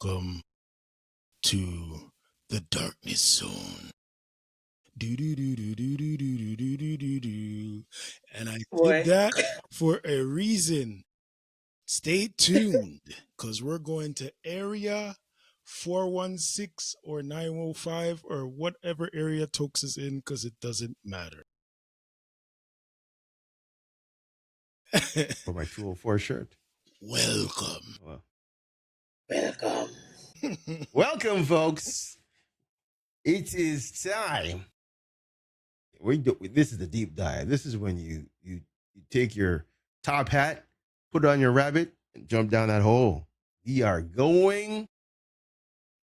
welcome to the Darkness Zone. Do do do do do do do do do do do do. And I did Boy. that for a reason. Stay tuned, because we're going to area 416 or 905 or whatever area Tokes is in, because it doesn't matter. For my 204 shirt. Welcome. Well, Welcome. welcome, folks. It is time. This is the deep dive. This is when you take your top hat, put it on your rabbit, and jump down that hole. We are going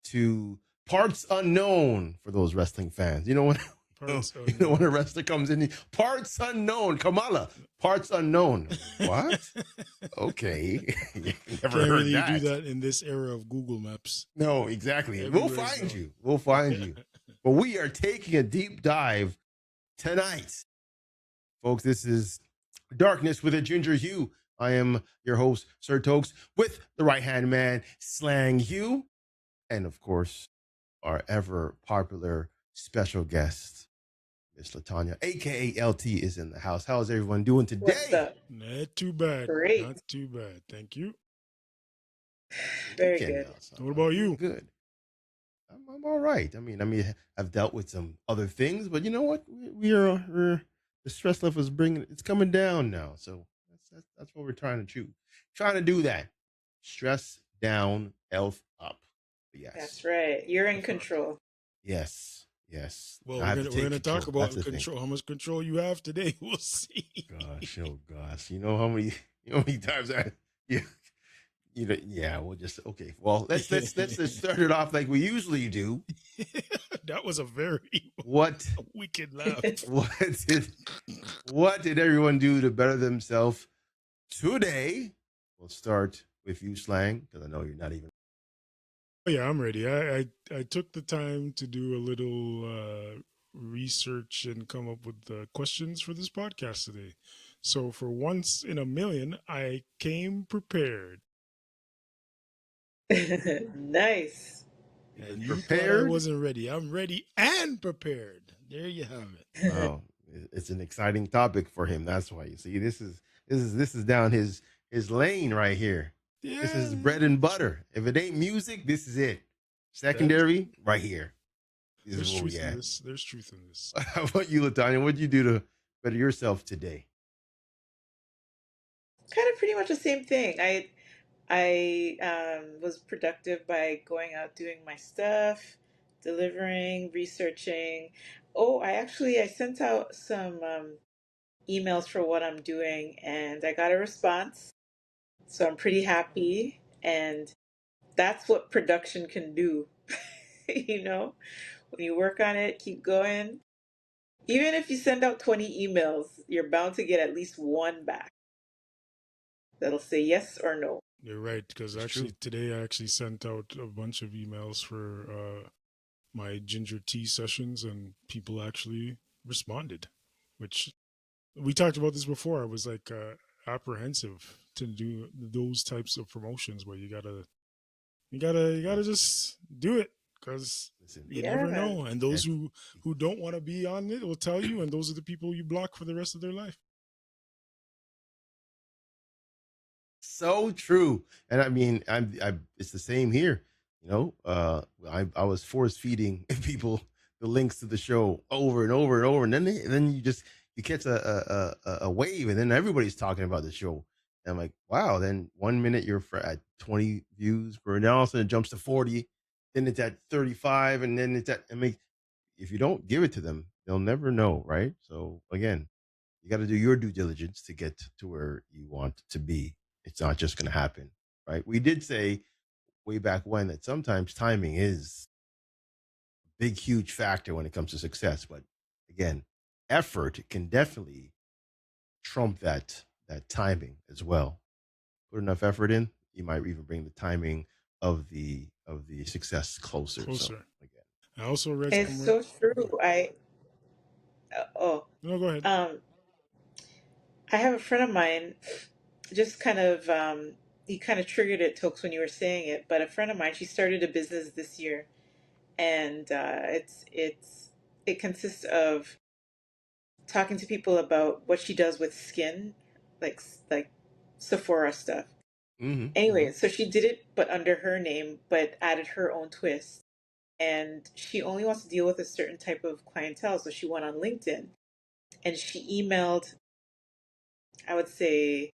to parts unknown for those wrestling fans. You know when when a wrestler comes in, parts unknown. Kamala, parts unknown. What? Okay. Never Can't heard really that. do that in this era of Google Maps. No, exactly. Everywhere We'll find so. you. We'll find you. But we are taking a deep dive tonight. Folks, this is Darkness with a Ginger Hue. I am your host, Sir Tokes, with the right-hand man, Slang Hue. And, of course, our ever-popular special guest, Miss Latanya, a.k.a. LT, is in the house. How is everyone doing today? What's up? Not too bad. Great. Not too bad. Thank you. Very good. What about you? Good. I'm all right. I mean, I've dealt with some other things, but you know what? We're the stress level is it's coming down now. So that's what we're trying to do that. Stress down, health up. Yes, That's right. You're in control. Yes. Well, we're gonna talk about control. How much control you have today? We'll see. Gosh, oh gosh. You know how many times we'll just okay. Well, let's start it off like we usually do. That was a very wicked laugh. What did everyone do to better themselves today? We'll start with you, Slang, because I know you're not even. Yeah, I'm ready. I took the time to do a little research and come up with the questions for this podcast today. So for once in a million, I came prepared. Nice. And you thought I wasn't ready. I'm ready and prepared. There you have it. Wow, it's an exciting topic for him. That's why you see this is down his lane right here. Yeah. This is bread and butter. If it ain't music, this is it. Secondary, right here. There's truth in this. There's truth in this. How about you, Latanya? What did you do to better yourself today? Kind of pretty much the same thing. I was productive by going out doing my stuff, delivering, researching. Oh, I sent out some emails for what I'm doing, and I got a response. So I'm pretty happy, and that's what production can do. You know, when you work on it, keep going. Even if you send out 20 emails, you're bound to get at least one back that'll say yes or no. You're right, because actually today I actually sent out a bunch of emails for my ginger tea sessions, and people actually responded, which we talked about this before. I was like apprehensive to do those types of promotions where you gotta just do it, because you never know. And those who don't want to be on it will tell you, and those are the people you block for the rest of their life. So true. And I mean, it's the same here. You know, I was force feeding people the links to the show over and over and over, and then you catch a wave, and then everybody's talking about the show. And I'm like, wow. Then 1 minute you're at 20 views, and then all of a sudden it jumps to 40, then it's at 35, and then it's at. I mean, if you don't give it to them, they'll never know, right? So again, you got to do your due diligence to get to where you want to be. It's not just going to happen, right? We did say way back when that sometimes timing is a big, huge factor when it comes to success. But again, effort can definitely trump that timing as well. Put enough effort in, you might even bring the timing of the success closer. So, again, I also read. It's so true. No, go ahead. I have a friend of mine, just kind of you kind of triggered it, Tokes, when you were saying it. But a friend of mine, she started a business this year, and it consists of talking to people about what she does with skin, like Sephora stuff. Mm-hmm. Mm-hmm. Anyway, so she did it, but under her name, but added her own twist. And she only wants to deal with a certain type of clientele, so she went on LinkedIn and she emailed, I would say,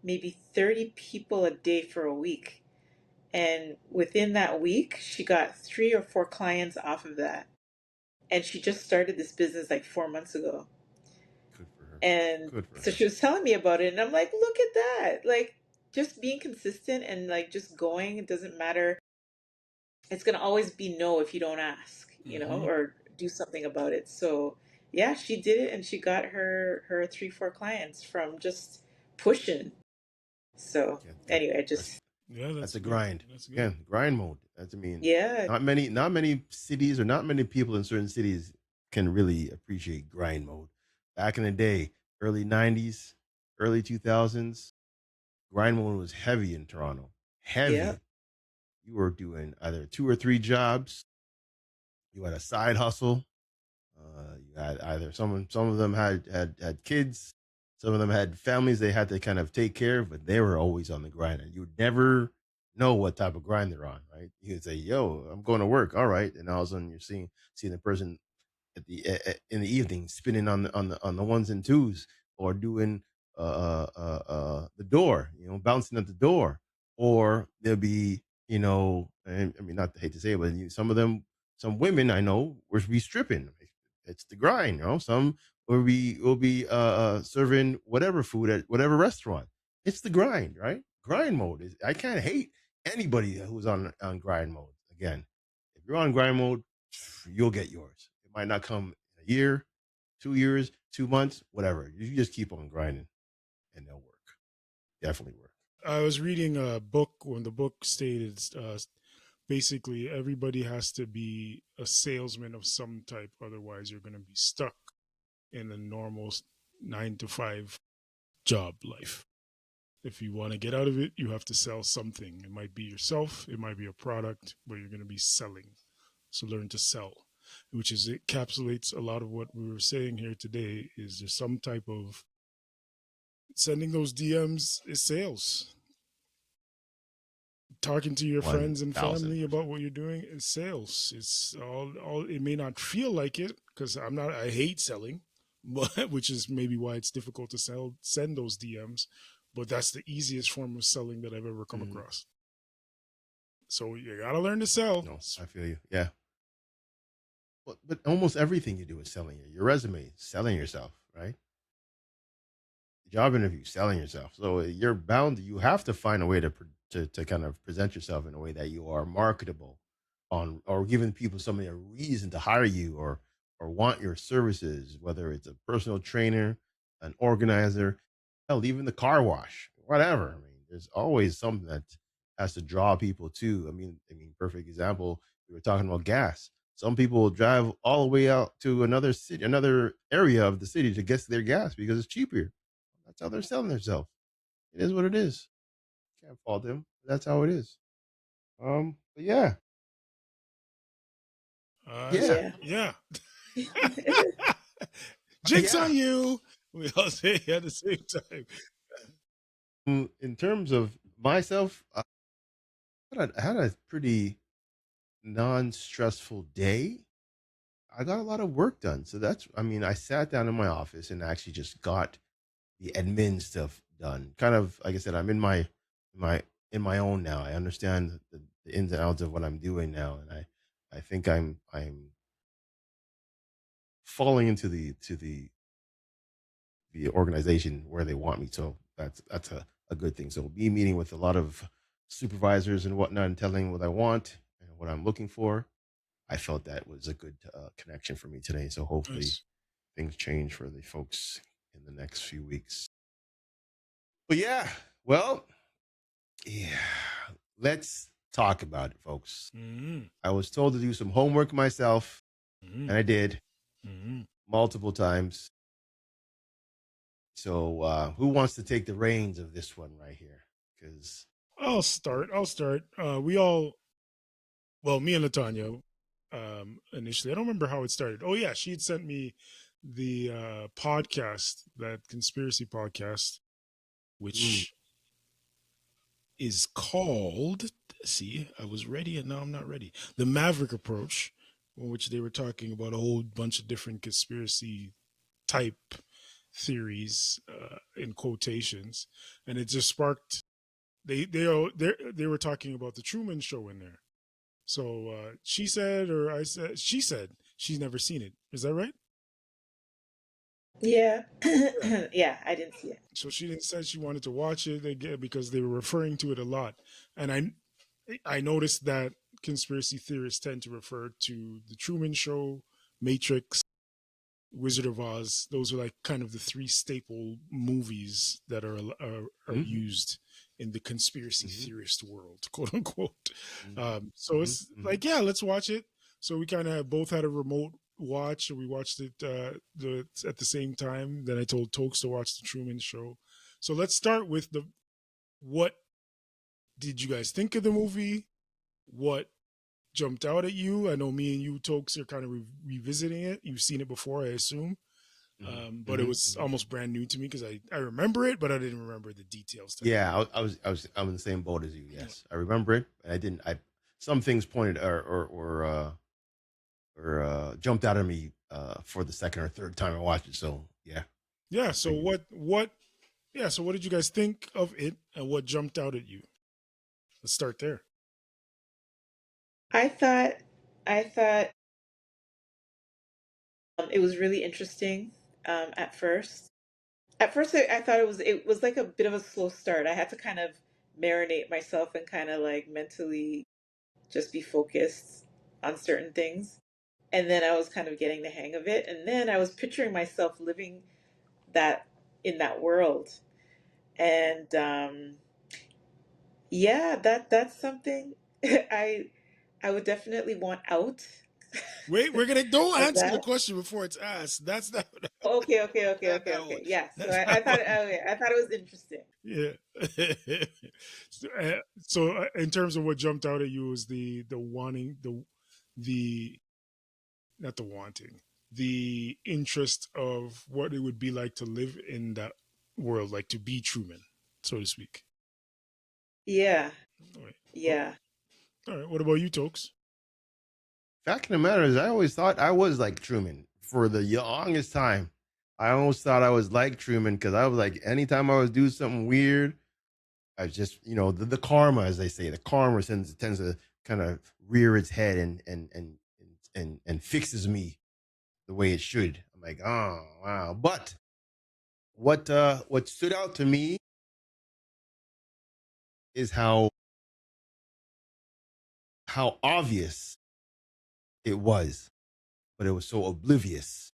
maybe 30 people a day for a week. And within that week, she got 3 or 4 clients off of that. And she just started this business like 4 months ago. Good for her. And Good for so her. she was telling me about it, and I'm like, look at that. Like, just being consistent and like just going, it doesn't matter. It's going to always be no if you don't ask, Mm-hmm. or do something about it. So, yeah, she did it and she got her 3 4 clients from just pushing. So, Yeah, anyway, that's just Yeah, that's that's a good. grind. That's good. Again, grind mode. That's, I mean, yeah, not many cities or not many people in certain cities can really appreciate grind mode. Back in the day, early '90s, early 2000s, grind mode was heavy in Toronto. yeah, Heavy. You were doing either 2 or 3 jobs. You had a side hustle. You had either some of them had kids, some of them had families they had to kind of take care of, but they were always on the grind, and you would never know what type of grind they're on, right? You could say, "Yo, I'm going to work," all right, and all of a sudden you're seeing the person at in the evening spinning on the ones and twos, or doing the door, bouncing at the door, or there'll be, and, I mean, not to hate to say it, but some of them, some women I know will be stripping. It's the grind, some will be serving whatever food at whatever restaurant. It's the grind, right? Grind mode is, I can't hate anybody who's on grind mode. Again, if you're on grind mode, you'll get yours. It might not come in a year, 2 years, 2 months, whatever. You just keep on grinding, and they'll work. Definitely work. I was reading a book when the book stated basically everybody has to be a salesman of some type, otherwise you're going to be stuck in a normal 9 to 5 job life. If you want to get out of it, you have to sell something. It might be yourself, it might be a product, but you're going to be selling. So learn to sell, which is, it encapsulates a lot of what we were saying here today. Is there some type of sending those DMs is sales. Talking to your One friends and thousand family about percent. what you're doing is sales. It's all it may not feel like it, because I hate selling, but which is maybe why it's difficult to send those DMs, but that's the easiest form of selling that I've ever come Mm-hmm. across. So you gotta learn to sell. No, I feel you. Yeah. But almost everything you do is selling your resume, selling yourself, right? Job interview, selling yourself. So you're bound. You have to find a way to kind of present yourself in a way that you are marketable, on, or giving people somebody a reason to hire you, or want your services. Whether it's a personal trainer, an organizer, hell, even the car wash, whatever. I mean, there's always something that has to draw people to. I mean, perfect example. We were talking about gas. Some people will drive all the way out to another city, another area of the city, to get their gas because it's cheaper. That's how they're selling themselves. It is what it is. Can't fault them. That's how it is. But yeah, yeah, yeah. Yeah. Jinx yeah. on you. We all say it at the same time. In terms of myself, I had a pretty non-stressful day. I got a lot of work done, so that's. I mean, I sat down in my office and actually just got the admin stuff done. Kind of, like I said, I'm my in my own now. I understand the ins and outs of what I'm doing now, and I think I'm falling into the organization where they want me. So that's a good thing. So me meeting with a lot of supervisors and whatnot, and telling what I want and what I'm looking for, I felt that was a good connection for me today. So hopefully Nice. things change for the folks in the next few weeks. But yeah, well, yeah, let's talk about it, folks. Mm-hmm. I was told to do some homework myself, Mm-hmm. and I did Mm-hmm. multiple times. So, who wants to take the reins of this one right here? Because I'll start. We all, well, me and Latanya, initially, I don't remember how it started. Oh yeah, she had sent me the podcast, that conspiracy podcast, Mm, which is called. See, I was ready and now I'm not ready. The Maverick Approach, in which they were talking about a whole bunch of different conspiracy type theories, in quotations, and it just sparked. They were talking about the Truman Show in there. So she said, or I said, she said she's never seen it. Is that right? Yeah. Yeah. Yeah, I didn't see it. So she didn't said she wanted to watch it again because they were referring to it a lot, and I noticed that conspiracy theorists tend to refer to the Truman Show, Matrix, Wizard of Oz. Those are like kind of the three staple movies that are mm-hmm, used in the conspiracy mm-hmm, theorist world, quote unquote. So mm-hmm, it's mm-hmm. like, yeah, let's watch it. So we kind of both had a remote watch, and we watched it at the same time. Then I told Tokes to watch the Truman Show. So let's start with the what did you guys think of the movie? What jumped out at you? I know me and you, Tokes, are kind of revisiting it. You've seen it before, I assume. Mm-hmm. But it Mm-hmm. was Mm-hmm. almost brand new to me because I remember it, but I didn't remember the details to that. Yeah, I'm in the same boat as you. Yeah. Yes, I remember it, and I didn't. I some things pointed or jumped out at me for the second or third time I watched it. So yeah, Yeah. I So figured. what did you guys think of it, and what jumped out at you? Let's start there. I thought I thought it was really interesting at first. At first, I thought it was like a bit of a slow start. I had to kind of marinate myself and kind of like mentally just be focused on certain things. And then I was kind of getting the hang of it. And then I was picturing myself living that in that world. And yeah, that's something I I would definitely want out Wait, we're gonna don't of answer the that. question before it's asked. That's not Okay, okay, okay, not okay, that one. okay. Yeah. So That's not I thought one. okay, I thought it was interesting. Yeah. So in terms of what jumped out at you was the wanting the not the wanting, the interest of what it would be like to live in that world, like to be Truman, so to speak. Yeah. All right. Well, Yeah. all right. What about you, Tokes? Fact of the matter is, I always thought I was like Truman for the longest time. I almost thought I was like Truman because I was like, anytime I was do something weird, I just, the karma, as they say, the karma tends to kind of rear its head and fixes me the way it should. I'm like, oh wow. But what stood out to me is how obvious it was, but it was so oblivious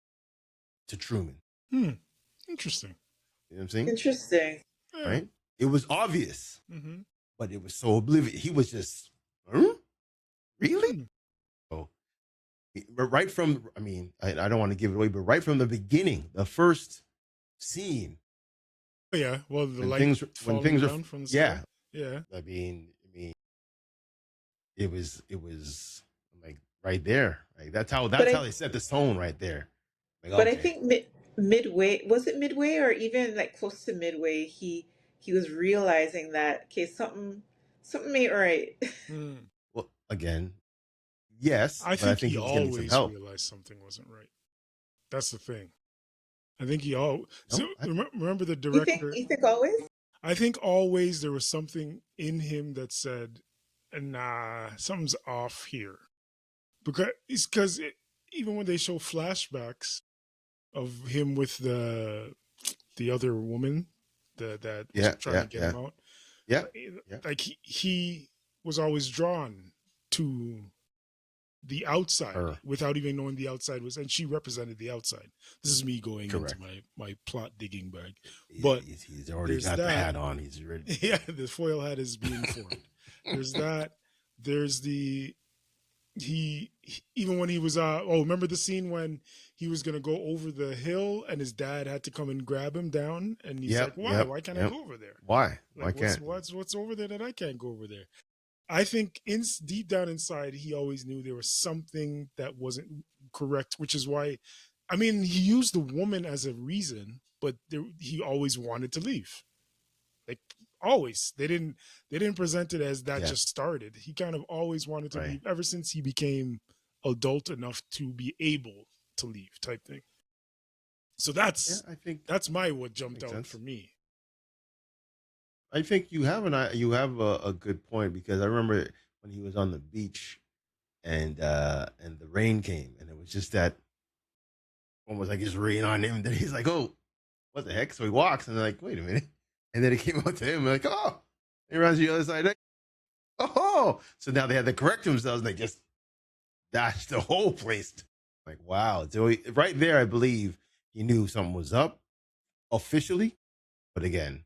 to Truman. Hmm. Interesting. You know what I'm saying? Interesting. Yeah. Right? It was obvious, Mm-hmm. but it was so oblivious. He was just, huh? Really? Hmm. Oh, but right from, I mean, I don't want to give it away, but right from the beginning, the first scene, Oh, yeah. Well, the when light when falling things are, down from the sky. yeah, Yeah. I mean, it was like right there. Like But that's how I they set the tone right there. Like, but I okay, think midway, was it midway or even like close to midway, he was realizing that okay, something ain't right. Hmm. well, again, yes, I but I think think he he was getting some always help. realized something wasn't right. That's the thing. I think he all. So No, remember the You think director. you think always? I think always there was something in him that said, "Nah, something's off here." Because even when they show flashbacks of him with the other woman that was yeah, trying yeah, to get yeah, him out, yeah, like yeah. he was always drawn to the outside Her, without even knowing the outside was, and she represented the outside. This is me going into correct. my plot digging bag, He's, but he's, he's already there's got the that. hat on. He's ready. Yeah, the foil hat is being formed. There's that. There's the even when he was remember the scene when he was gonna go over the hill and his dad had to come and grab him down, and he's like, why can't I go over there? Why Like, can't what's over there that I can't go over there? I think deep down inside, he always knew there was something that wasn't correct, which is why, I mean, he used the woman as a reason, but he always wanted to leave. Like, always, they didn't present it as that just started. He kind of always wanted to leave ever since he became adult enough to be able to leave, type thing. So that's what jumped out for me. I think you have a good point, because I remember when he was on the beach and the rain came, and it was just that almost like it's rain on him. Then he's like, "Oh, what the heck?" So he walks, and they're like, "Wait a minute!" And then it came out to him, like, "Oh," he runs to the other side. Like, "Oh!" So now they had to correct themselves. And they just dashed the whole place. Like, wow! So right there, I believe he knew something was up officially, but again.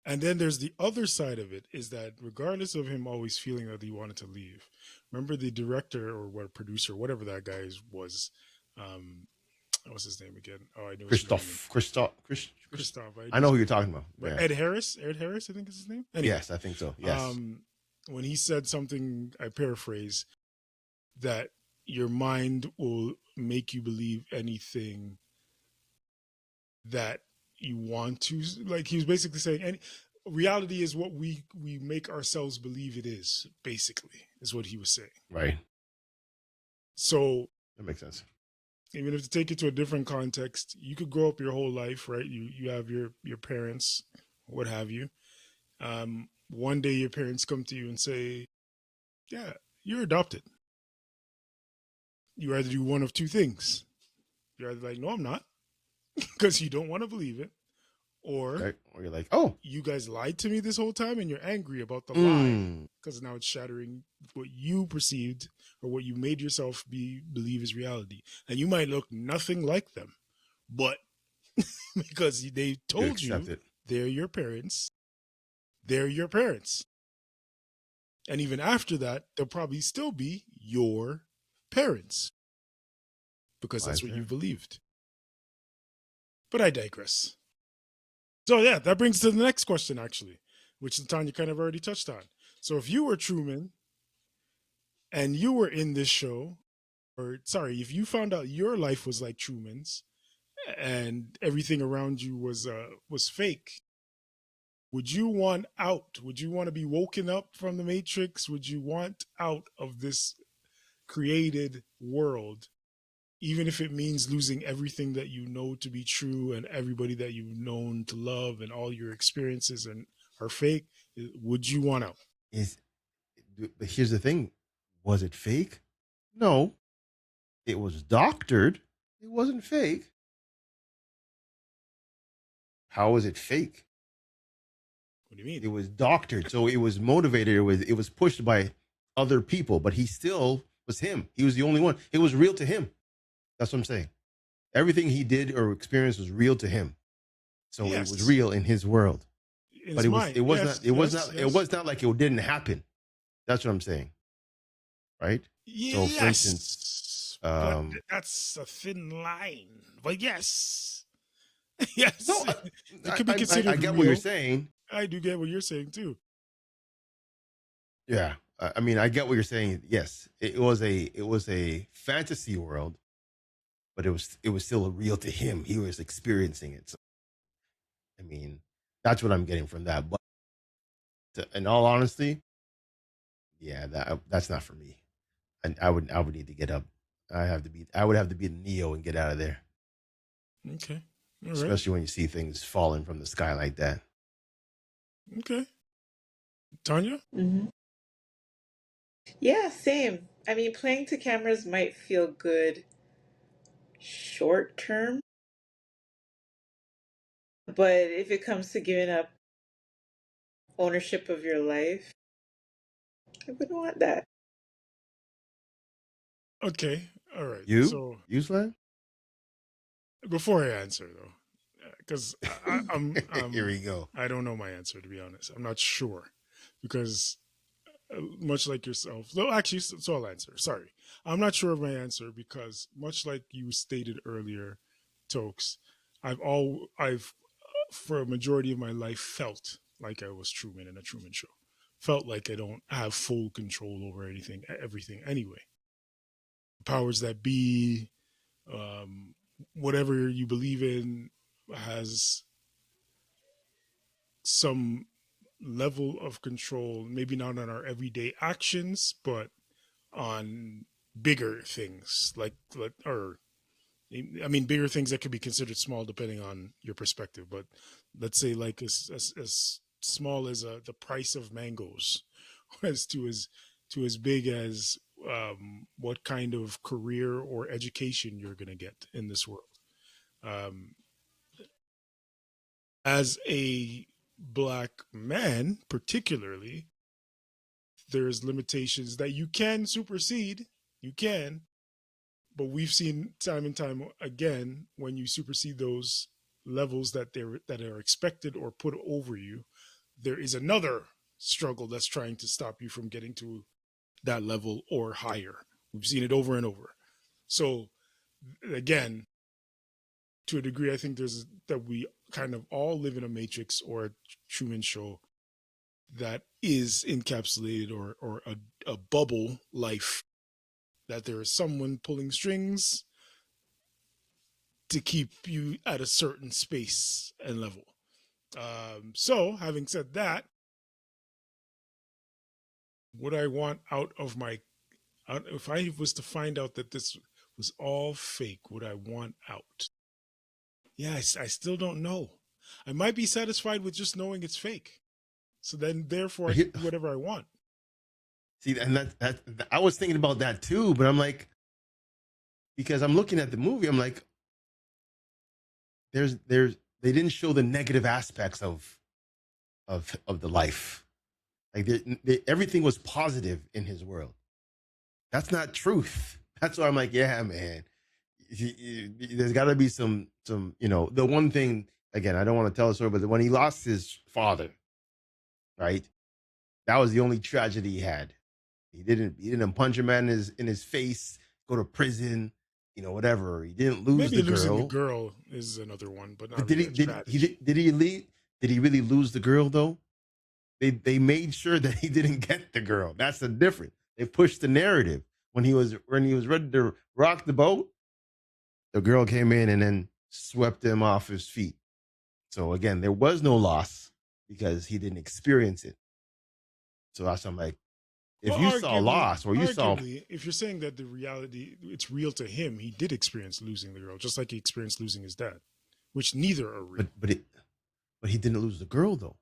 And then there's the other side of it, is that regardless of him always feeling that he wanted to leave, remember the director or producer, whatever that guy was, what's his name again? Oh, I know Christoph. I know who you're talking about. Yeah. Ed Harris, I think is his name. Anyway, yes, I think so. Yes. When he said something, I paraphrase, that your mind will make you believe anything that you want to, like, he was basically saying, and reality is what we make ourselves believe it is, basically, is what he was saying. Right. So that makes sense. Even if to take it to a different context, you could grow up your whole life, right? You have your parents, what have you. One day your parents come to you and say, yeah, you're adopted. You either do one of two things. You're either like, no, I'm not, because you don't want to believe it, or you're like, oh, you guys lied to me this whole time, and you're angry about the lie, because now it's shattering what you perceived or what you made yourself believe is reality. And you might look nothing like them, but because they told you they're your parents, they're your parents. And even after that, they'll probably still be your parents, because that's what you believed. But I digress. So yeah, that brings to the next question, actually, which Tanya kind of already touched on. So if you were Truman and you were in this show, if you found out your life was like Truman's and everything around you was fake, would you want out? Would you want to be woken up from the Matrix? Would you want out of this created world, even if it means losing everything that you know to be true and everybody that you've known to love and all your experiences and are fake? Would you want out? But here's the thing. Was it fake? No. It was doctored. It wasn't fake. How was it fake? What do you mean? It was doctored. So it was motivated. It was pushed by other people, but he still was him. He was the only one. It was real to him. That's what I'm saying. Everything he did or experienced was real to him. So it was real in his world. But it was not like it didn't happen. That's what I'm saying. Right? So for instance, but that's a thin line. But yes. Yes. No, it could be considered I get what you're saying. I do get what you're saying too. Yeah. I mean, I get what you're saying. Yes. It was a fantasy world, but it was still real to him. He was experiencing it. So, I mean, that's what I'm getting from that. But in all honesty, yeah, that's not for me. And I would need to get up. I would have to be Neo and get out of there. Okay. All especially when you see things falling from the sky like that. Okay. Tanya? Mm-hmm. Yeah, same. I mean, playing to cameras might feel good short term, but if it comes to giving up ownership of your life, I wouldn't want that. Okay. All right. You Slam? Before I answer, though, because I'm here we go. I don't know my answer, to be honest. I'm not sure, because much like yourself. Though actually, so I'll answer. Sorry, I'm not sure of my answer because much like you stated earlier, Tokes, I've for a majority of my life felt like I was Truman in a Truman Show. Felt like I don't have full control over everything anyway. Powers that be, um, whatever you believe in, has some level of control, maybe not on our everyday actions, but on bigger things like or I mean bigger things that could be considered small depending on your perspective, but let's say like as small as the price of mangoes as big as what kind of career or education you're going to get in this world. um, as a black man particularly, there's limitations that you can supersede. You can, but we've seen time and time again when you supersede those levels that are expected or put over you, there is another struggle that's trying to stop you from getting to that level or higher. We've seen it over and over. So again, to a degree, I think there's that we kind of all live in a matrix or a Truman Show that is encapsulated or a bubble life, that there is someone pulling strings to keep you at a certain space and level. So having said that, what I want out of if I was to find out that this was all fake, what I want out? Yeah, I still don't know. I might be satisfied with just knowing it's fake. So then, therefore, I can do whatever I want. See, and that I was thinking about that too, but I'm like, because I'm looking at the movie, I'm like, there's they didn't show the negative aspects of the life. Like everything was positive in his world. That's not truth. That's why I'm like, yeah, man. There's got to be some. The one thing again, I don't want to tell a story, but when he lost his father, right? That was the only tragedy he had. He didn't punch a man in his face, go to prison, whatever. He didn't lose Maybe the losing the girl. girl is another one, but not But really a strategy. did he really lose the girl though? They made sure that he didn't get the girl. That's the difference. They pushed the narrative. When he was ready to rock the boat, the girl came in and then swept him off his feet. So again, there was no loss because he didn't experience it. So that's I'm like, if you saw loss or you saw, if you're saying that the reality it's real to him, he did experience losing the girl, just like he experienced losing his dad, which neither are real. But he didn't lose the girl though.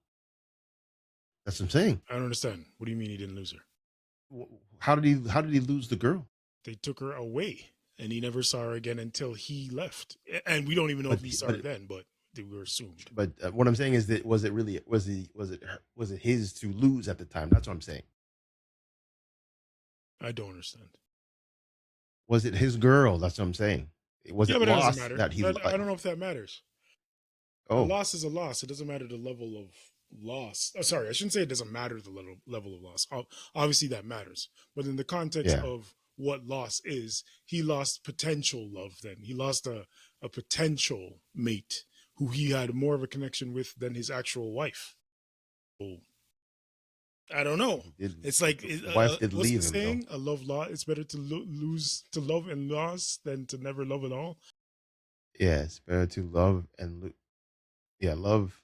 That's what I'm saying. I don't understand. What do you mean he didn't lose her? How did he lose the girl? They took her away, and he never saw her again until he left. And we don't even know if he saw her then, but they were assumed. But what I'm saying is that was it his to lose at the time? That's what I'm saying. I don't understand. Was it his girl? That's what I'm saying. Was it loss that he? I don't know if that matters. Oh, a loss is a loss. It doesn't matter the level of loss. Oh, sorry, I shouldn't say it doesn't matter the level of loss. Obviously, that matters. But in the context of what loss is, he lost potential love. Then he lost a potential mate who he had more of a connection with than his actual wife. Oh, I don't know. It's like wife did what's leave the him. Saying? A love loss. It's better to lose to love and loss than to never love at all. Yeah, it's better to love and love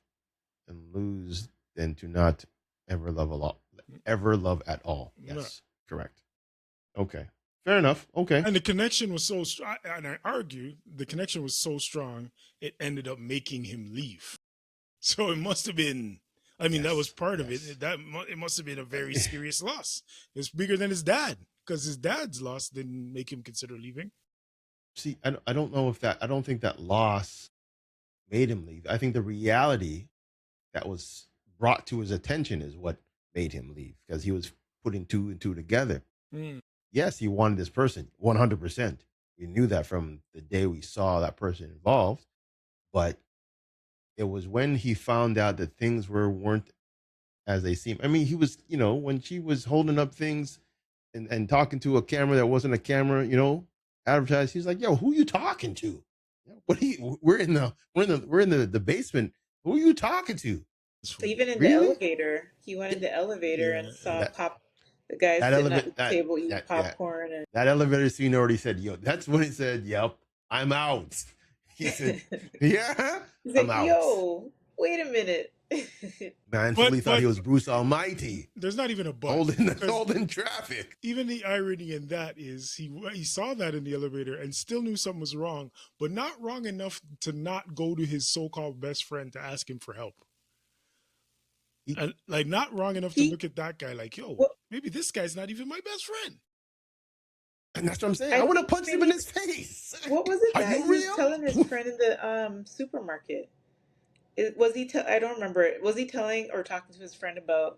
and lose than to not ever love at all. Yes, correct. Okay, fair enough. Okay, and the connection was so strong, and I argue the connection was so strong it ended up making him leave. So it must have been. I mean, that was part of it. It must have been a very serious loss. It's bigger than his dad because his dad's loss didn't make him consider leaving. See, I don't know if that. I don't think that loss made him leave. I think the reality that was brought to his attention is what made him leave because he was putting two and two together. Yes, he wanted this person 100%. We knew that from the day we saw that person involved, but it was when he found out that things weren't as they seem. I mean, he was, when she was holding up things and talking to a camera that wasn't a camera, advertised. He's like, "Yo, who you talking to? What are you? We're in the basement. Who are you talking to? Even in the Really? elevator, he went in the elevator Yeah, and saw and That the guy that sitting at elevator the that table eating that yeah popcorn, and that elevator scene already said, "Yo." That's when he said, "Yep, I'm out." He said, "Yeah, he's I'm like, out." "Yo, wait a minute." Man but fully thought he was Bruce Almighty there's not even a but, holding because holding traffic. even the irony in that is he saw that in the elevator and still knew something was wrong, but not wrong enough to not go to his so-called best friend to ask him for help. He, And like not wrong enough to he, look at that guy like, yo, what, maybe this guy's not even my best friend. and that's what I'm saying. I I would have think punched him in maybe his face. what was it Are that you he was telling his real? friend in the supermarket? Was he? I don't remember. Was he telling or talking to his friend about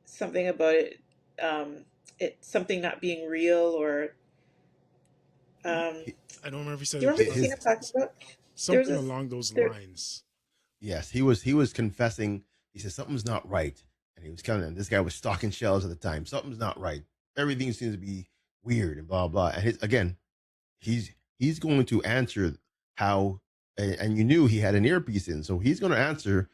something about it? Something not being real, or um, He, I don't remember if he do said you it remember the scene his I'm talking about? There was something this. along those There, lines. Yes, he was confessing. He said something's not right, and he was telling them this guy was stocking shelves at the time. Something's not right. Everything seems to be weird and blah blah. And again, he's going to answer how, and you knew he had an earpiece in, so he's going to answer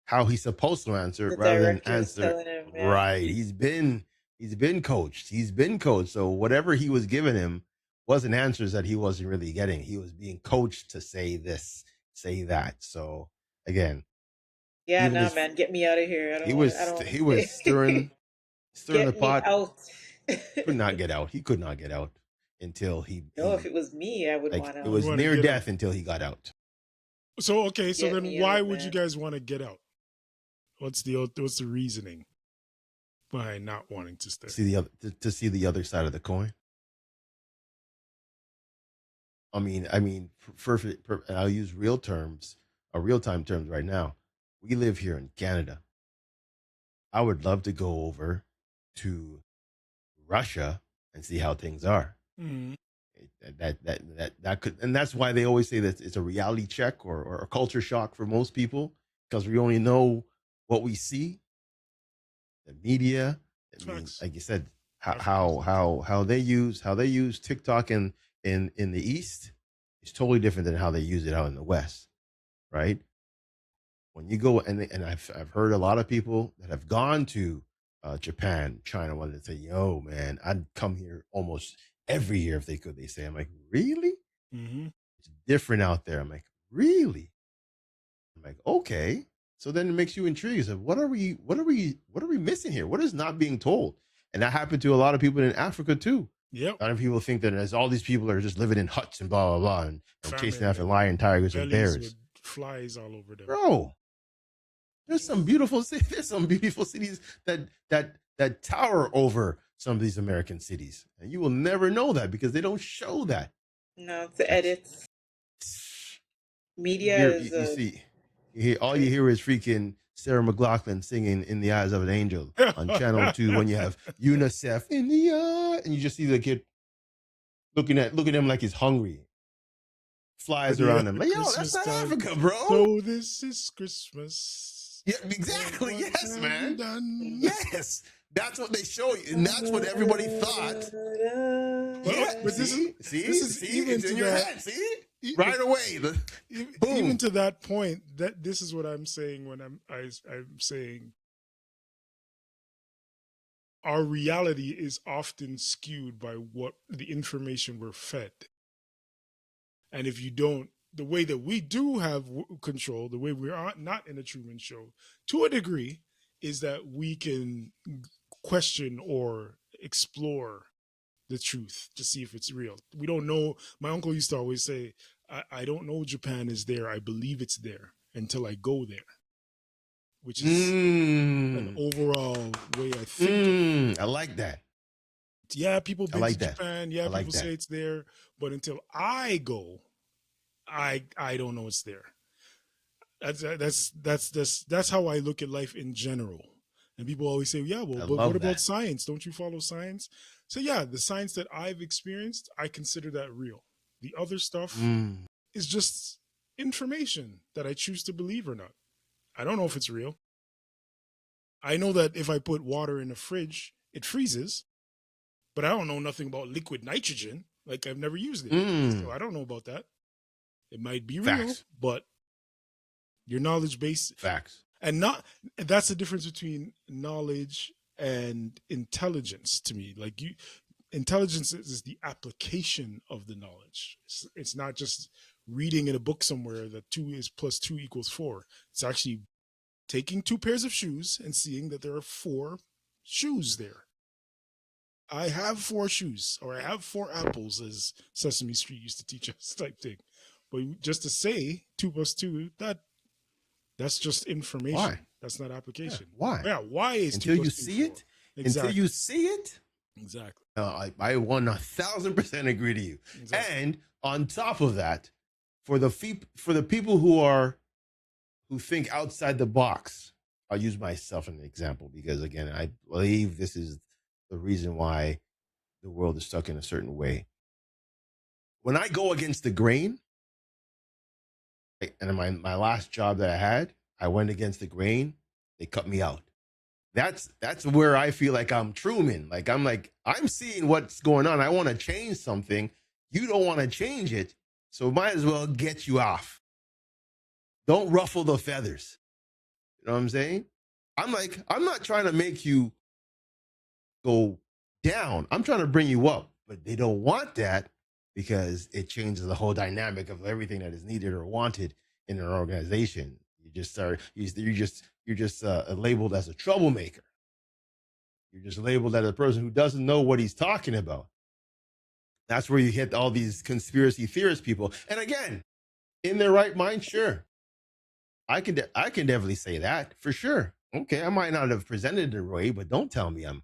how he's supposed to answer the it rather than director is answer telling him, yeah. right. He's been coached. He's been coached. So whatever he was giving him wasn't answers that he wasn't really getting. He was being coached to say this, say that. So again, Yeah, even nah, his man, get me out of here. he was I don't want he to was stay. stirring the Get me pot. out. Could not get out. He could not get out until No, if he it was me, I would like want it out. You was want to near get out. death until he got out. So okay, so Get then me why out, would you man. guys want to get out? What's the reasoning behind not wanting to stay? See the other to see the other side of the coin. I mean, I'll use real terms, real time terms right now. We live here in Canada. I would love to go over to Russia and see how things are. Mm, That could, and that's why they always say that it's a reality check or a culture shock for most people because we only know what we see, the media. I mean, facts. like you said, Africans. how they use TikTok in the East is totally different than how they use it out in the West, right? When you go and I've heard a lot of people that have gone to Japan, China, wanted to say, "Yo, man, I'd come here almost every year if they could." They say, "I'm like, really? Mm-hmm. It's different out there." I'm like, "Really?" I'm like, "Okay." So then it makes you intrigued. So what are we missing here? What is not being told? And that happened to a lot of people in Africa too. Yep. A lot of people think that there's all these people that are just living in huts and blah blah blah and chasing Famine after and lion, tigers, and bellies bears. with flies all over them. Bro, there's some beautiful cities that tower over some of these American cities, and you will never know that because they don't show that. No, it's the That's edits. you Media hear is you see all you hear is freaking Sarah McLachlan singing "In the Eyes of an Angel" on Channel 2 when you have UNICEF in the eye, and you just see the kid looking at him like he's hungry, For flies the around him. Like, yo, that's Christmas not time. Africa, bro. So this is Christmas. Yeah, So exactly. what Yes, have you man. done? Yes, that's what they show you, and that's what everybody thought. Yeah, But this is see, even it's to in your that. head. See, But right away, even boom. to that point, that this is what I'm saying when I'm saying our reality is often skewed by what the information we're fed. And if you don't, the way that we do have control, the way we are not in a Truman Show, to a degree, is that we can question or explore the truth to see if it's real. We don't know. My uncle used to always say, I don't know Japan is there. I believe it's there until I go there, which is an Mm, overall way I think of it. I like that. Yeah, people I been to like that. Japan. I Yeah, like people that. say it's there, but until I go, I don't know it's there. That's how I look at life in general. And people always say, "Yeah, well, I but what love about that. science? Don't you follow science?" So yeah, the science that I've experienced, I consider that real. The other stuff Mm. is just information that I choose to believe or not. I don't know if it's real. I know that if I put water in the fridge, it freezes, but I don't know nothing about liquid nitrogen. Like I've never used it. So I don't know about that. It might be real, Facts. but your knowledge base Facts. and not that's the difference between knowledge and intelligence to me. Like intelligence is the application of the knowledge. It's not just reading in a book somewhere that 2 is plus 2 equals 4. It's actually taking 2 pairs of shoes and seeing that there are 4 shoes there. I have 4 shoes, or I have 4 apples, as Sesame Street used to teach us, type thing. But just to say 2 plus 2, that's just information. Why? That's not application. Yeah, why? Yeah, why is until 2 you plus 2 see 4? it? Exactly. Until you see it? Exactly. I 1000% agree to you. Exactly. And on top of that, for the people who think outside the box, I'll use myself as an example because again, I believe this is the reason why the world is stuck in a certain way. When I go against the grain, and in my last job that I had, I went against the grain, they cut me out. That's where I feel like I'm Truman. Like I'm seeing what's going on. I want to change something. You don't want to change it, so might as well get you off. Don't ruffle the feathers. You know what I'm saying? I'm not trying to make you go down. I'm trying to bring you up, but they don't want that because it changes the whole dynamic of everything that is needed or wanted in an organization. You're just labeled as a troublemaker. You're just labeled as a person who doesn't know what he's talking about. That's where you hit all these conspiracy theorist people. And again, in their right mind, sure, I can definitely say that for sure. Okay, I might not have presented it the way, but don't tell me I'm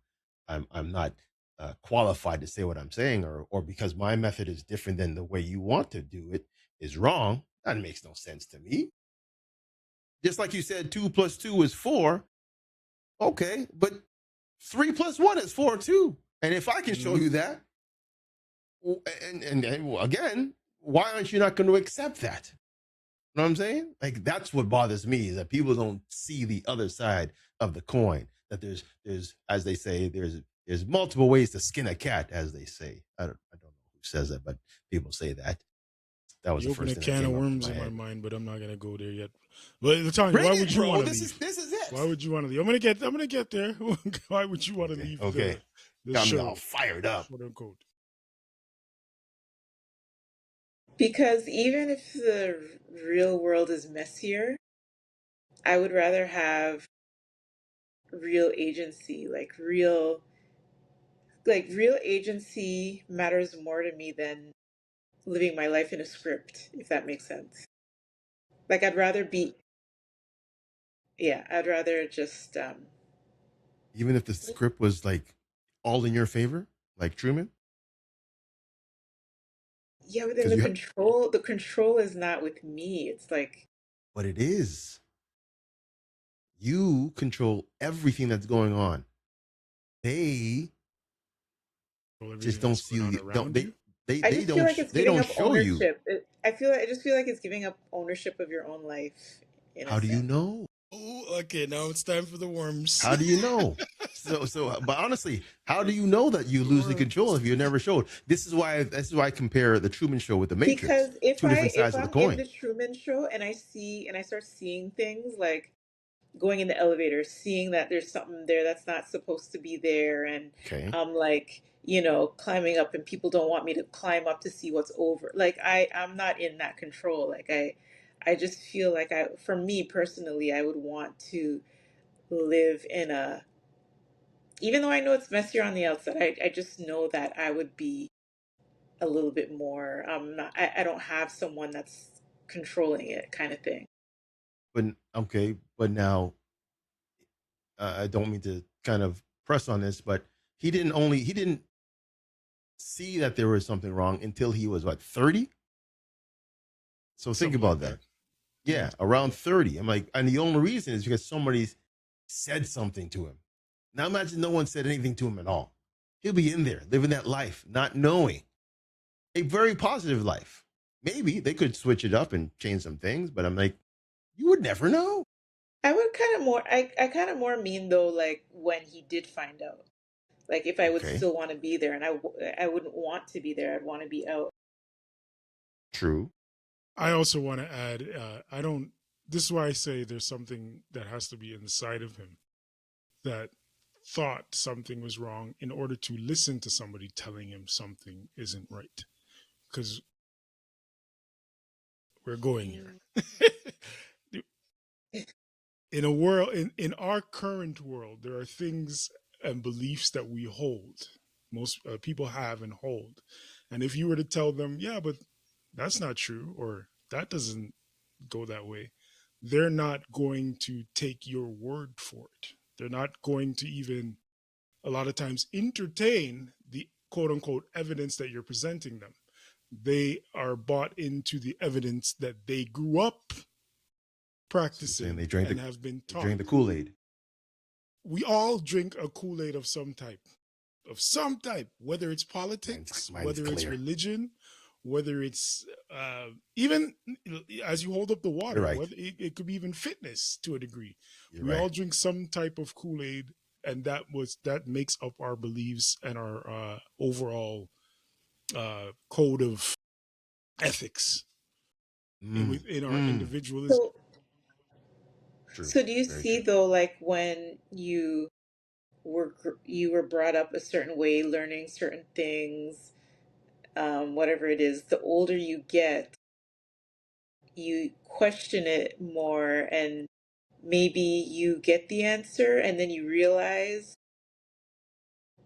not qualified to say what I'm saying, or because my method is different than the way you want to do it is wrong. That makes no sense to me. Just like you said, 2 plus 2 is 4. Okay, but 3 plus 1 is 4 too. And if I can show you that, and again, why aren't you not going to accept that? You know what I'm saying? Like that's what bothers me is that people don't see the other side of the coin. That there's as they say, there's multiple ways to skin a cat, as they say. I don't know who says that, but people say that. That was you the first open a thing can that of came worms up in my my head. mind, but I'm not gonna go there yet. But Latanya, Bring why it, would you bro. want to This leave? is it. Why would you want to leave? I'm gonna get there. Why would you want to leave Okay. the Got me show, all fired up. quote unquote? Because even if the real world is messier, I would rather have real agency, real agency matters more to me than living my life in a script, if that makes sense. Like I'd rather be, yeah, I'd rather just Even if the script was like all in your favor, like Truman, yeah, but then because the control is not with me. It's like, but it is. You control everything that's going on. They Well, just everything don't that's going on see. Don't around they? you. I just feel like it's They giving don't up show you. ownership. I just feel like it's giving up ownership of your own life in a How do you sense. know? Oh, okay. Now it's time for the worms. How do you know? But honestly, how do you know that you lose the control if you never showed? This is why I compare the Truman Show with the Matrix. Because Two different if sides of the I'm in coin. the Truman Show and I start seeing things like going in the elevator, seeing that there's something there that's not supposed to be there, and Okay. I'm like, climbing up and people don't want me to climb up to see what's over. Like I'm not in that control. Like I just feel like for me personally, I would want to live in a, even though I know it's messier on the outside, I just know that I would be a little bit more, I don't have someone that's controlling it kind of thing. But okay. But now I don't mean to kind of press on this, but he didn't see that there was something wrong until he was what 30. So think Something about like that. that. Yeah, around 30. I'm like, and the only reason is because somebody said something to him. Now imagine no one said anything to him at all. He'll be in there living that life, not knowing. A very positive life. Maybe they could switch it up and change some things, but I'm like, you would never know. I would kind of more, I kind of more mean though, like when he did find out. Like if I would Okay, still want to be there, and I wouldn't want to be there. I'd want to be out. true. I also want to add, I don't. This is why I say there's something that has to be inside of him that thought something was wrong in order to listen to somebody telling him something isn't right. Because we're going here. Mm. In a world, in our current world, there are things and beliefs that we hold. Most people have and hold. And if you were to tell them, yeah, but that's not true, or that doesn't go that way, they're not going to take your word for it. They're not going to even, a lot of times, entertain the quote unquote evidence that you're presenting them. They are bought into the evidence that they grew up So you're saying practicing and have been they taught. drank the Kool-Aid. We all drink a Kool-Aid of some type, whether it's politics, Mine's whether it's clear. religion, whether it's even as you hold up the You're water, right. whether it could be even fitness to a degree. You're We right. all drink some type of Kool-Aid, and that makes up our beliefs and our overall code of ethics Mm, within our mm, individualism. So, true. so do you Very see true. though, like when you were brought up a certain way, learning certain things, whatever it is, the older you get, you question it more, and maybe you get the answer, and then you realize,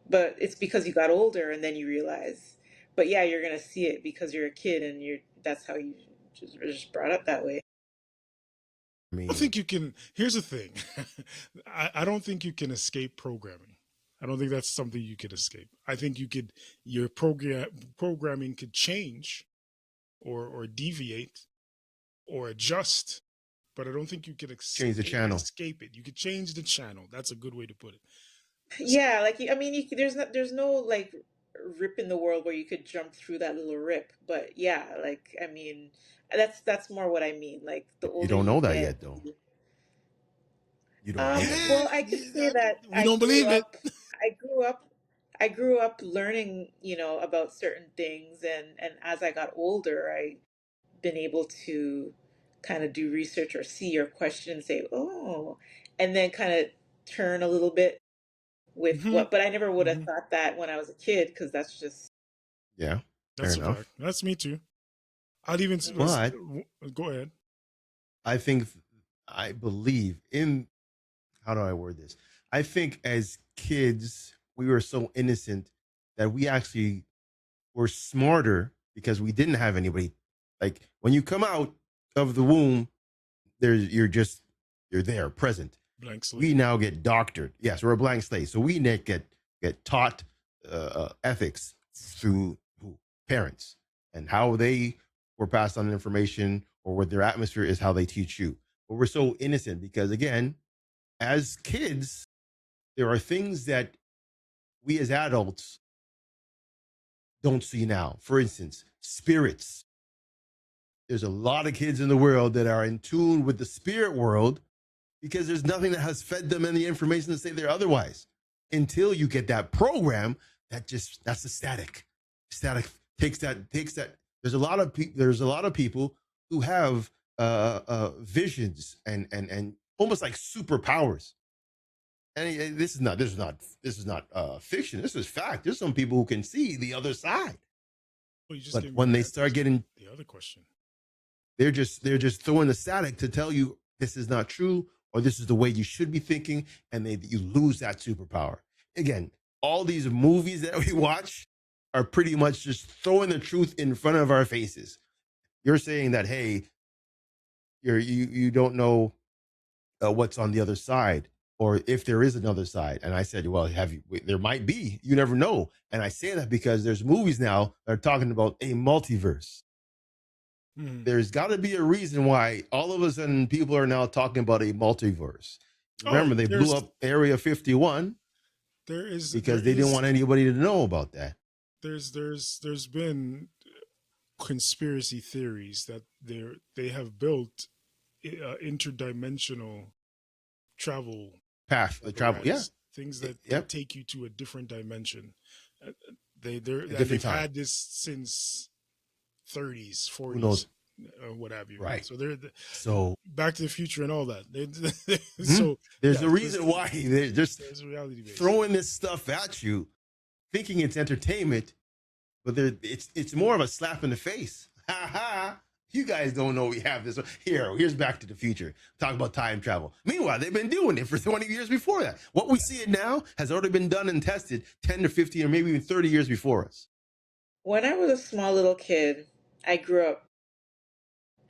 but it's because you got older, and then you realize. But yeah, you're gonna see it because you're a kid, and that's how you just brought up that way. I I mean, think you can. Here's the thing. I don't think you can escape programming. I don't think that's something you could escape. I think you could, your programming could change or deviate or adjust, but I don't think you can change the channel. escape it. You could change the channel. That's a good way to put it. Yeah, like I mean, there's no like rip in the world where you could jump through that little rip. But yeah, like I mean, that's more what I mean. Like the You older don't you know that get, yet, though. You don't know that yet. well, I could say that We don't believe it. I grew up, I grew up learning, about certain things, and as I got older, I been able to kind of do research or see or question and say, oh, and then kind of turn a little bit with Hmm. what, but I never would have Hmm. thought that when I was a kid because that's just, Yeah, fair That's a fact. enough. That's me too. I'd even mm, But go ahead. I think, I believe in, how do I word this? I think as kids, we were so innocent that we actually were smarter because we didn't have anybody. Like when you come out of the womb, you're there, present. Blank We slate. now get doctored. Yes, we're a blank slate. So we get taught ethics through parents, and how they were passed on information or what their atmosphere is, how they teach you. But we're so innocent because, again, as kids, there are things that we as adults don't see now. For instance, spirits. There's a lot of kids in the world that are in tune with the spirit world because there's nothing that has fed them any information to say they're otherwise. Until you get that program, that's the static. Static takes that. There's a lot of people who have visions and almost like superpowers. And this is not fiction. This is fact. There's some people who can see the other side, Well, you just but gave me when the they answer start to getting, the other question. they're just throwing the static to tell you this is not true or this is the way you should be thinking, and you lose that superpower. Again, all these movies that we watch are pretty much just throwing the truth in front of our faces. You're saying that, hey, you don't know what's on the other side, or if there is another side. And I said, well, have you? There might be. You never know. And I say that because there's movies now that are talking about a multiverse. Hmm. There's got to be a reason why all of a sudden people are now talking about a multiverse. Oh, Remember, they blew up Area 51 there because they didn't is want anybody to know about that. there's been conspiracy theories that they have built interdimensional travel path, the travel. Yeah. apparatus, things that Yep. take you to a different dimension. A they've different time. had this since 30s, Who knows? 40s, what have you. Right. So they're So Back to the Future and all that. so there's yeah, a reason why they're just there's reality based. throwing this stuff at you, thinking it's entertainment, but it's more of a slap in the face. Ha ha! You guys don't know we have this. Here's Back to the Future. Talk about time travel. Meanwhile, they've been doing it for 20 years before that. What we see it now has already been done and tested 10 to 15 or maybe even 30 years before us. When I was a small little kid, I grew up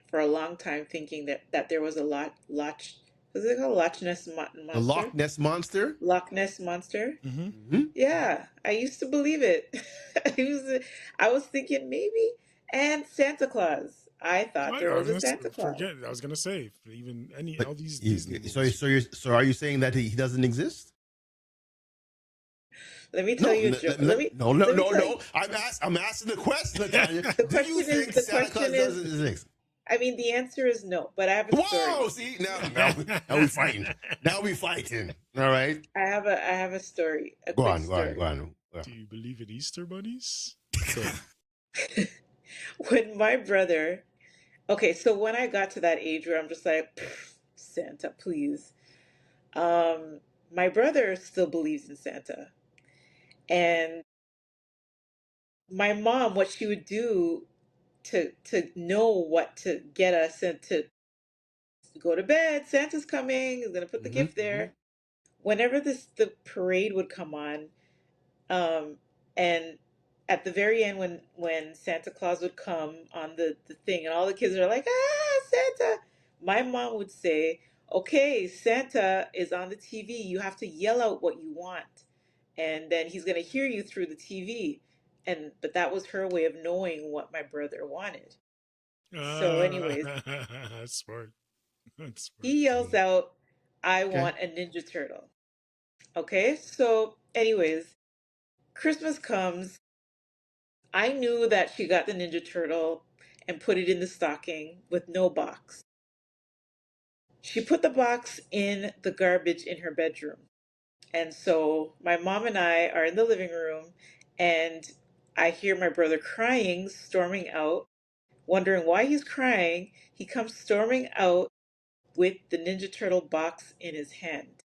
for a long time thinking that there was a was it called Monster? The Loch Ness Monster? Loch Ness Monster? Mm-hmm. Mm-hmm. Yeah, I used to believe it. I was thinking maybe. And Santa Claus. I thought there was a Santa Claus. Forget. I was gonna say even But all these Disney so are you saying that he doesn't exist? Let me tell you a joke. No. I'm asking the question, Natalia. Do you think Santa Claus doesn't exist? I mean, the answer is no, but I have a story. Whoa! See now we fighting. Now we fighting. All right. I have a story. Go on. Do you believe in Easter bunnies? When my brother, okay, so when I got to that age where I'm just like, Santa, please. My brother still believes in Santa, and my mom, what she would do to know what to get us and to go to bed. Santa's coming. He's gonna put the gift there. Whenever the parade would come on, and at the very end when Santa Claus would come on the thing, and all the kids are like, Santa, my mom would say, okay, Santa is on the TV. You have to yell out what you want, and then he's gonna hear you through the TV. But that was her way of knowing what my brother wanted. So anyways, That's smart. That's smart. he yells out, I want a Ninja Turtle. Okay, so anyways, Christmas comes. I knew that she got the Ninja Turtle and put it in the stocking with no box. She put the box in the garbage in her bedroom. And so my mom and I are in the living room, and I hear my brother crying, storming out, wondering why he's crying. He comes storming out with the Ninja Turtle box in his hand.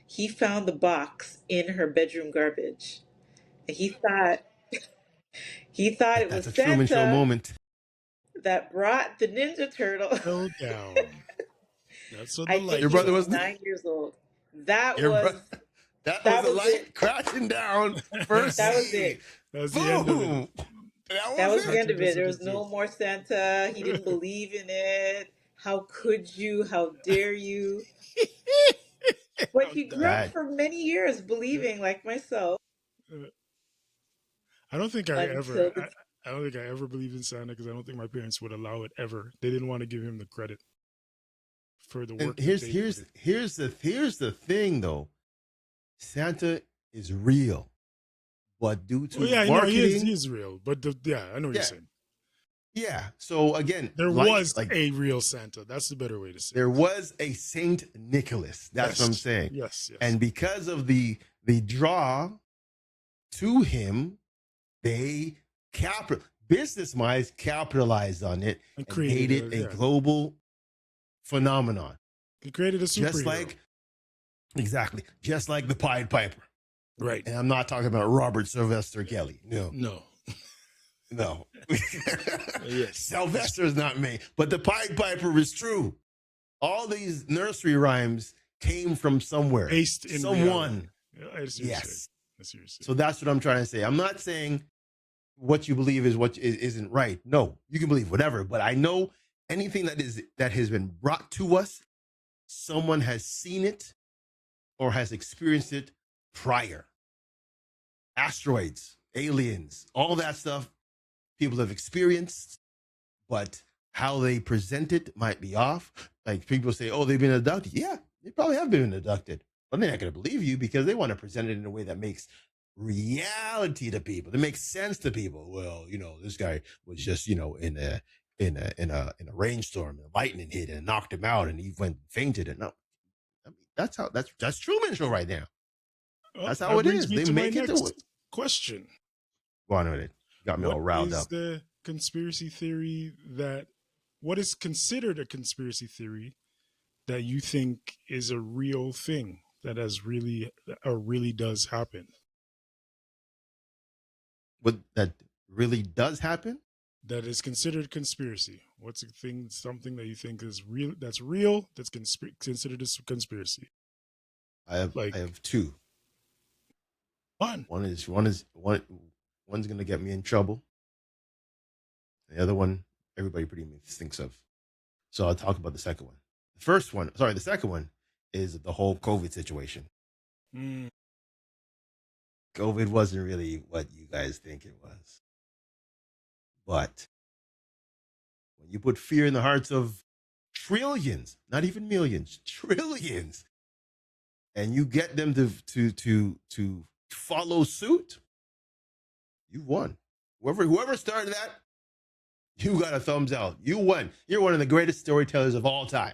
He found the box in her bedroom garbage. And he thought it was That's a Truman Show Santa moment. that brought the Ninja Turtle. Go down. That's what I the think light. he Your brother was was 9 years old. That Your was bro- that that was the was light it. crashing down. First That was scene. it. That was the end of it. Boom. That was it. the end of it. There was Jessica no too. more Santa. He didn't believe in it. How could you? How dare you? But he grew up Right. for many years believing, like myself, I don't think until the I don't think I ever believed in Santa because I don't think my parents would allow it ever. They didn't want to give him the credit for the work. And here's the thing though. Santa is real, but due to marketing, he is real. But I know what you're saying. Yeah. So again, There was a real Santa. That's the better way to say it. There was a Saint Nicholas. That's what I'm saying. Yes. And because of the draw to him, they business-wise capitalized on it and made it a global phenomenon. He created a superhero. Just like the Pied Piper. Right. And I'm not talking about Robert Sylvester Kelly. No. Yes. Sylvester is not me, but the Pied Piper is true. All these nursery rhymes came from somewhere. Based in someone. Yes. So that's what I'm trying to say. I'm not saying what you believe is what isn't right. No, you can believe whatever, but I know anything that has been brought to us, someone has seen it or has experienced it prior. Asteroids, aliens, all that stuff people have experienced, but how they present it might be off. Like people say, oh, they've been abducted. Yeah, they probably have been abducted, but they're not going to believe you because they want to present it in a way that makes reality to people. That makes sense to people. Well, this guy was just, in a rainstorm, and lightning hit and knocked him out, and he went fainted. And no, I mean, That's Truman Show right now. Oh, That's how that it brings is. me They to my make it to next it. question. Go on with it. Got me What all riled is up. the conspiracy theory that, what is considered a conspiracy theory that you think is a real thing that has really or really does happen? What that really does happen? That is considered conspiracy. What's a thing, something that you think is real, that's considered a conspiracy? I Like have two. one. One's gonna get me in trouble. The other one, everybody pretty much thinks of. So I'll talk about the second one. The second one is the whole COVID situation. Mm. COVID wasn't really what you guys think it was. But when you put fear in the hearts of trillions, not even millions, trillions, and you get them to follow suit, you won. Whoever started that, you got a thumbs out. You won. You're one of the greatest storytellers of all time.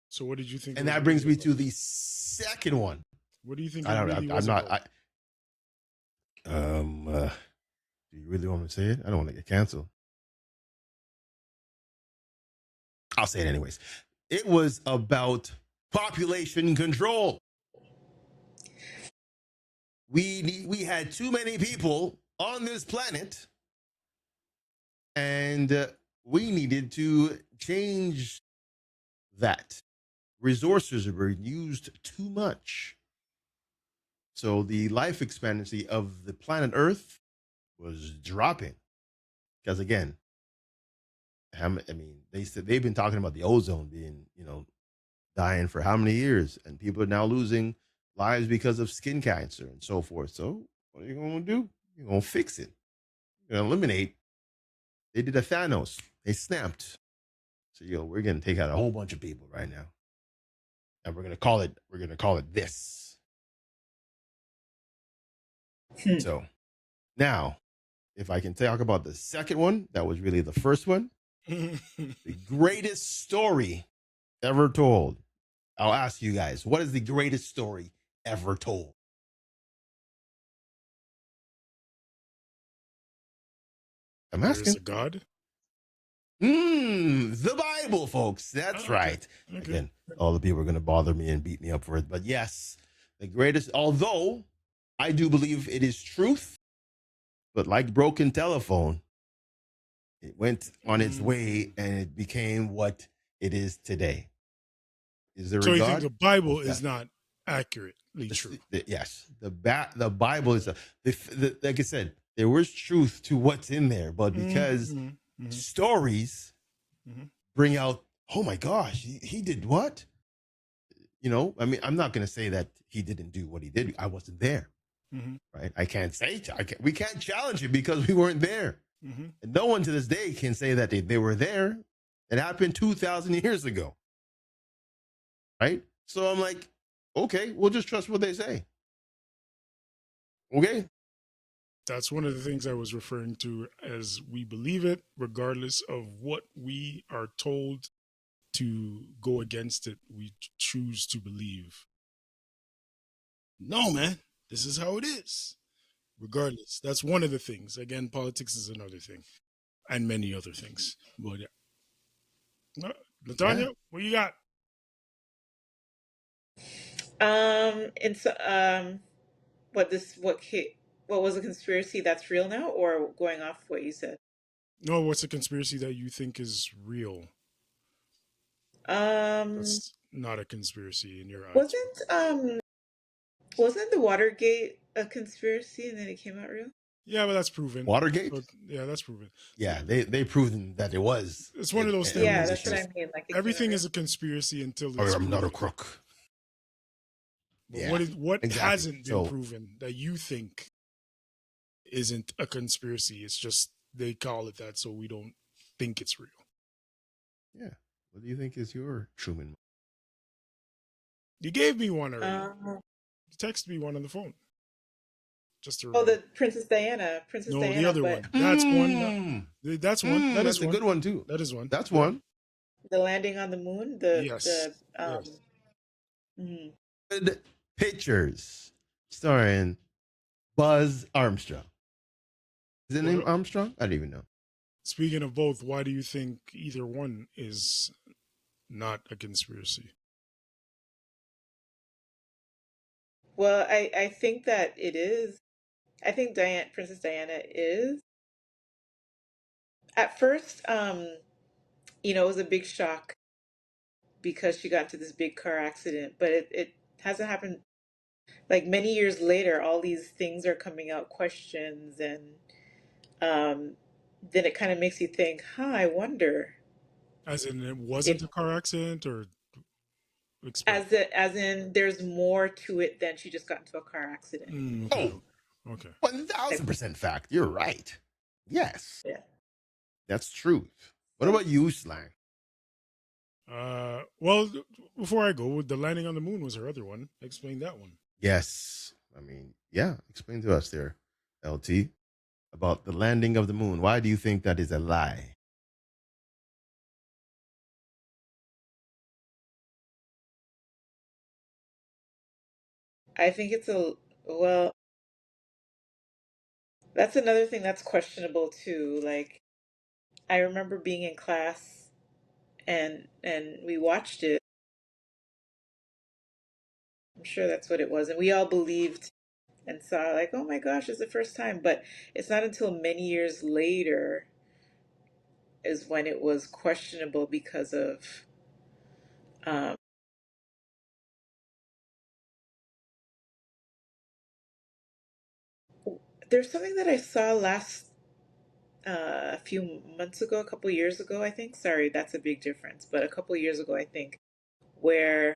So what did you think? And that brings me to the second one. What do you think? I don't. Really I'm not. Do you really want me to say it? I don't want to get canceled. I'll say it anyways. It was about population control. We had too many people on this planet, and we needed to change that. Resources were used too much. So the life expectancy of the planet Earth was dropping. Because again, I mean, they've been talking about the ozone being, dying for how many years, and people are now losing lives because of skin cancer and so forth. So what are you going to do? You're going to fix it. You're going to eliminate. They did a Thanos. They snapped. So we're going to take out a whole bunch of people right now, and we're going to call it this. So now, if I can talk about the second one, that was really the first one. The greatest story ever told. I'll ask you guys, what is the greatest story ever told? I'm asking. There's a God? The Bible, folks. That's okay. Right. Okay. Again, all the people are going to bother me and beat me up for it. But yes, the greatest, although I do believe it is truth, but like broken telephone, it went on its way and it became what it is today. Is there so a you God? think the Bible is not accurately true? Yes. The Bible is, like I said, there was truth to what's in there, but because stories bring out, oh my gosh, he did what? I mean, I'm not going to say that he didn't do what he did. I wasn't there. Right? I can't say, we can't challenge it because we weren't there. And no one to this day can say that they were there. It happened 2,000 years ago. Right? So I'm like, okay, we'll just trust what they say. Okay? That's one of the things I was referring to as we believe it, regardless of what we are told to go against it, we choose to believe. No, man, this is how it is. Regardless, that's one of the things. Again, politics is another thing, and many other things. But yeah, Latanya, what you got? What was a conspiracy that's real now, or going off what you said? No, what's a conspiracy that you think is real? That's not a conspiracy in your eyes. Wasn't the Watergate a conspiracy and then it came out real? Yeah, but that's proven. Watergate? So, yeah, that's proven. Yeah, they proven that it was. It's one of those things. Yeah, that's what I mean. Like everything is a conspiracy until it's I'm not a crook. But yeah, what exactly. Hasn't been proven that you think isn't a conspiracy? It's just they call it that so we don't think it's real. Yeah. What do you think is your Truman? You gave me one already. You texted me one on the phone. Just to the Princess Diana. No, the other one. That's one. That's one. That is a good one too. That is one. That's one. The landing on the moon. Yes. Mhm. Good Pictures, starring Buzz Armstrong. Is his name Well, Armstrong? I don't even know. speaking of both, why do you think either one is not a conspiracy? Well, I think that it is. I think Princess Diana is. At first, it was a big shock because she got into this big car accident, but it hasn't happened. Like many years later, all these things are coming out, questions, and um, then it kind of makes you think, huh, I wonder As in, it wasn't if, a car accident, or explain. as in, there's more to it than she just got into a car accident. Okay, Oh, okay. 1000% fact. You're right. Yes, Yeah. that's truth. What So about you, Slang? Well, before I go, the landing on the moon was her other one. Explain that one. Yes. I mean, yeah. Explain to us there, LT, about the landing of the moon. Why do you think that is a lie? I think well, that's another thing that's questionable too. Like, I remember being in class and we watched it. I'm sure that's what it was. And we all believed and saw like, oh my gosh, it's the first time. But it's not until many years later is when it was questionable because of um, there's something that I saw last a few months ago, a couple years ago, I think. Sorry, that's a big difference. But a couple years ago, I think, where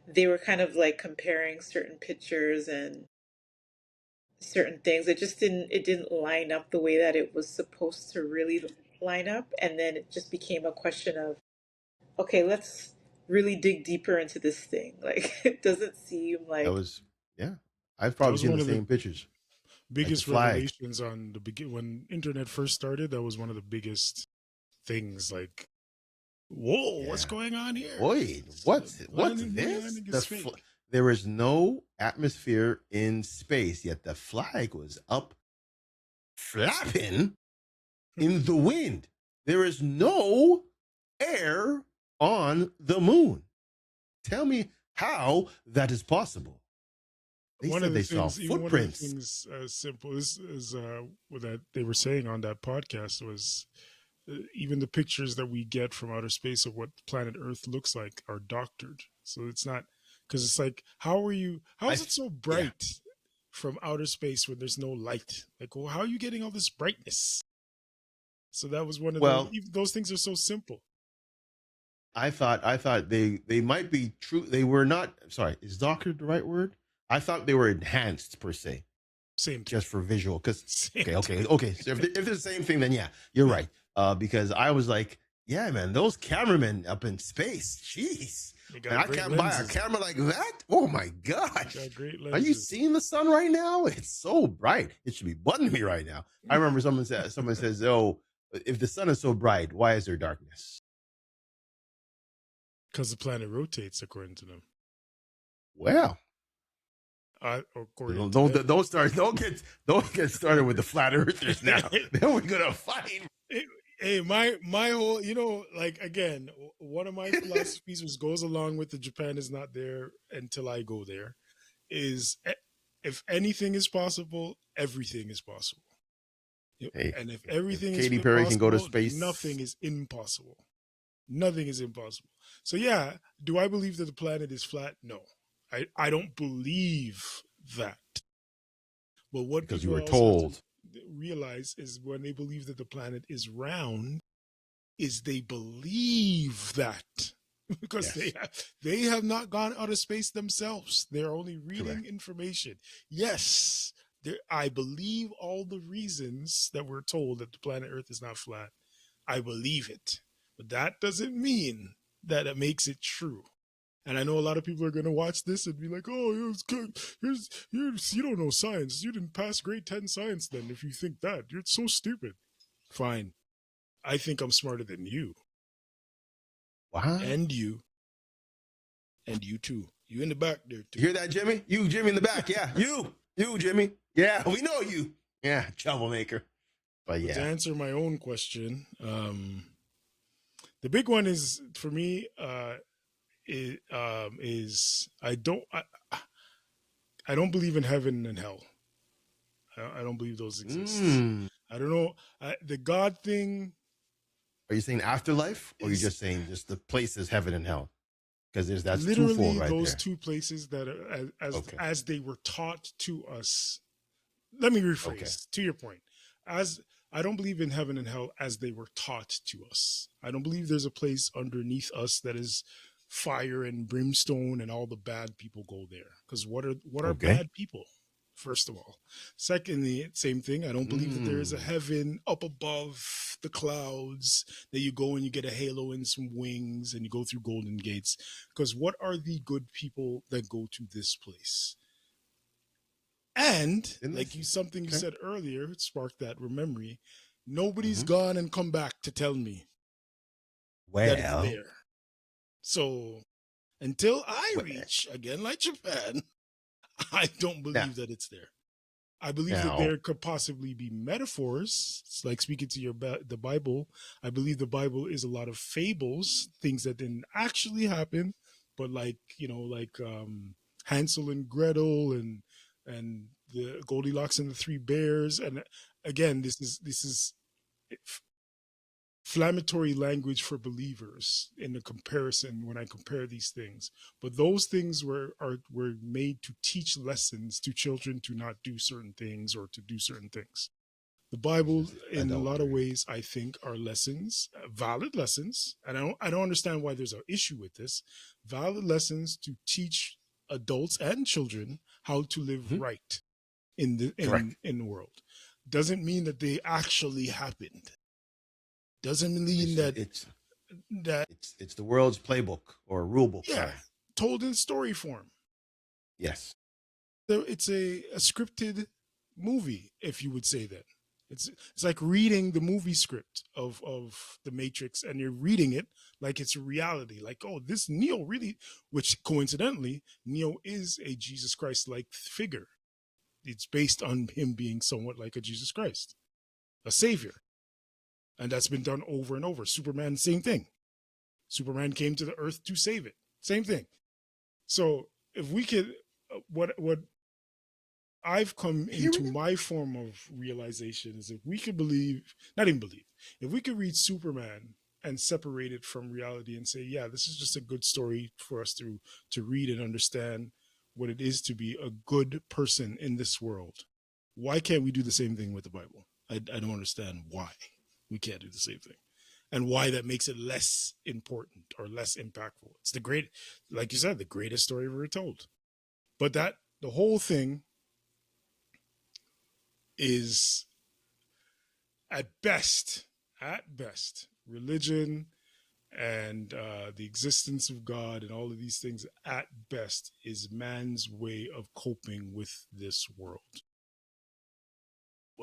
they were kind of like comparing certain pictures and certain things. It didn't line up the way that it was supposed to really line up. And then it just became a question of, okay, let's really dig deeper into this thing. Like it doesn't seem That like was, yeah. I've That probably was seen one the of the same pictures, like the biggest flag. revelations on the begin when internet first started. That was one of the biggest things. Like, whoa, what's Yeah. going on here? Wait, It's what's moon this? landing is fake. There is no atmosphere in space, yet the flag was up flapping in the wind. There is no air on the moon. Tell me how that is possible. They One of said the they saw things, even one of the footprints. things as simple as what that they were saying on that podcast was even the pictures that we get from outer space of what planet Earth looks like are doctored. So it's not because it's like, how I is it so yeah. bright from outer space when there's no light? Like, well, how are you getting all this brightness? So that was one of the Well, those things are so simple. I thought they might be true. They were not. Sorry, is doctored the right word? I thought they were enhanced per se, Same thing. just for visual. Because Same okay, thing. okay, okay. So if they're the same thing, then yeah, you're Yeah. right. Because I was like, yeah, man, those cameramen up in space, jeez, They and got I great can't buy a lenses. camera like that. Oh my They gosh, got great are you lenses. seeing the sun right now? It's so bright. It should be bugging me right now. I remember someone says, oh, if the sun is so bright, why is there darkness? Because the planet rotates according to them. Well, According don't to don't them. don't get started with the flat earthers now. Then we're gonna fight. Hey, my whole, like again, one of my philosophies, which goes along with the Japan is not there until I go there, is if anything is possible, everything is possible. Hey, And if if everything is Katy Perry can go to possible, nothing space, is impossible. Nothing is impossible. So yeah, do I believe that the planet is flat? No. I don't believe that. But what because you people were also have to told. realize is when they believe that the planet is round, is they believe that because Yes, they have not gone out of space themselves. They're only reading correct. information. Yes, I believe all the reasons that we're told that the planet Earth is not flat. I believe it, but that doesn't mean that it makes it true. And I know a lot of people are going to watch this and be like, "Oh, it's good. You don't know science. You didn't pass grade 10 science. Then, if you think that, you're so stupid." Fine, I think I'm smarter than you, What? and you, and you too. You in the back there too. You hear that, Jimmy? You, Jimmy, in the back. Yeah, you, Jimmy. Yeah, we know you. Yeah, troublemaker. But To yeah, answer my own question, the big one is for me. Is I don't believe in heaven and hell. I don't believe those exist. I don't know. The God thing. Are you saying afterlife, or are you Is just saying just the places heaven and hell? Because that's twofold literally right those there. two places that are Okay. as they were taught to us. Let me rephrase Okay. to your point. As I don't believe in heaven and hell as they were taught to us. I don't believe there's a place underneath us that is fire and brimstone and all the bad people go there. Because what are Okay. bad people? First of all. Secondly, same thing. I don't believe that there is a heaven up above the clouds that you go and you get a halo and some wings and you go through golden gates. Because what are the good people that go to this place? And like something you said earlier, it sparked that memory. Nobody's gone and come back to tell me that it's there. So until I reach again, like Japan, I don't believe that it's there. I believe that there could possibly be metaphors. It's like speaking to the Bible. I believe the Bible is a lot of fables, things that didn't actually happen, but like Hansel and Gretel and the Goldilocks and the Three Bears. And again, this is inflammatory language for believers in the comparison when I compare these things. But those things were made to teach lessons to children to not do certain things or to do certain things. The Bible, in a lot of ways, I think, are lessons, valid lessons, and I don't understand why there's an issue with this. Valid lessons to teach adults and children how to live right in the world. Doesn't mean that they actually happened. Doesn't mean it's the world's playbook or rule book. Yeah, told in story form. Yes. So it's a scripted movie, if you would say that. It's like reading the movie script of The Matrix, and you're reading it like it's a reality. Like, oh, this Neo really, which coincidentally, Neo is a Jesus Christ-like figure. It's based on him being somewhat like a Jesus Christ, a savior. And that's been done over and over. Superman, same thing. Superman came to the earth to save it. Same thing. So if we could, what I've come into my form of realization is if we could if we could read Superman and separate it from reality and say, yeah, this is just a good story for us to read and understand what it is to be a good person in this world. Why can't we do the same thing with the Bible? I don't understand why we can't do the same thing, and why that makes it less important or less impactful. It's like you said, the greatest story ever told. But the whole thing is at best, religion and the existence of God and all of these things at best is man's way of coping with this world.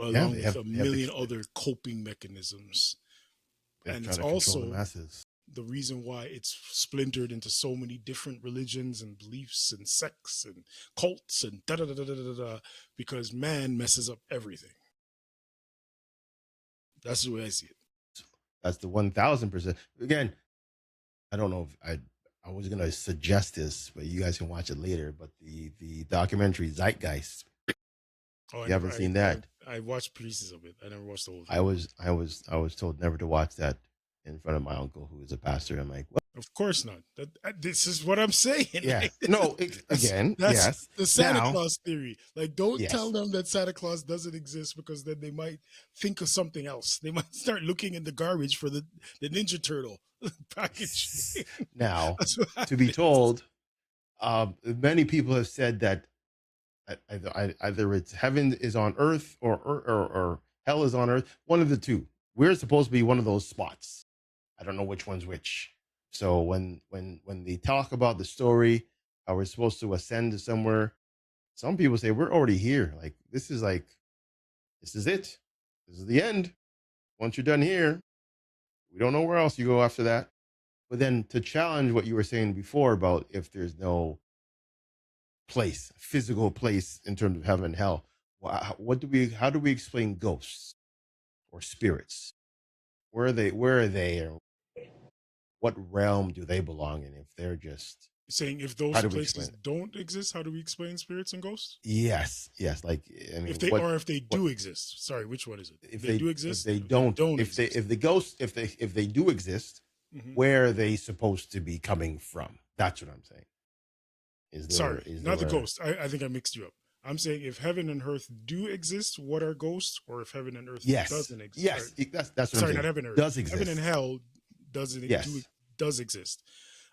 Along with a million other coping mechanisms. And it's also the reason why it's splintered into so many different religions and beliefs and sects and cults and because man messes up everything. That's the way I see it. That's the 1000%. Again, I don't know if I was gonna suggest this, but you guys can watch it later. But the documentary Zeitgeist. You haven't seen that? I watched pieces of it. I never watched the whole thing. I was told never to watch that in front of my uncle, who is a pastor. I'm like, what? Of course not. This is what I'm saying. Yeah. Like, no. That's the Santa Claus theory. Like, don't tell them that Santa Claus doesn't exist, because then they might think of something else. They might start looking in the garbage for the Ninja Turtle package. Now, to be told, many people have said that either it's heaven is on earth or hell is on earth. One of the two. We're supposed to be one of those spots. I don't know which one's which. So when they talk about the story, how we're supposed to ascend to somewhere, some people say we're already here. Like this is it. This is the end. Once you're done here, we don't know where else you go after that. But then to challenge what you were saying before about if there's no place, physical place in terms of heaven and hell. How do we explain ghosts or spirits? Where are they, or what realm do they belong in? If they're just, Saying if how those do we explain places it? don't exist, how do we explain spirits and ghosts? Yes, yes. Like, I If mean, they or if they what do exist. Sorry, which one is it? if They do if exist. they If they don't, don't exist. if the ghosts, if they do exist, Hmm. where are they supposed to be coming from? That's what I'm saying. Sorry, Is not the there a ghost. I think I mixed you up. I'm saying if heaven and earth do exist, what are ghosts? Or if heaven and earth yes, doesn't exist? yes? That's what I'm Sorry, not saying. heaven and earth. Does Heaven and exist? hell doesn't do Yes, does exist.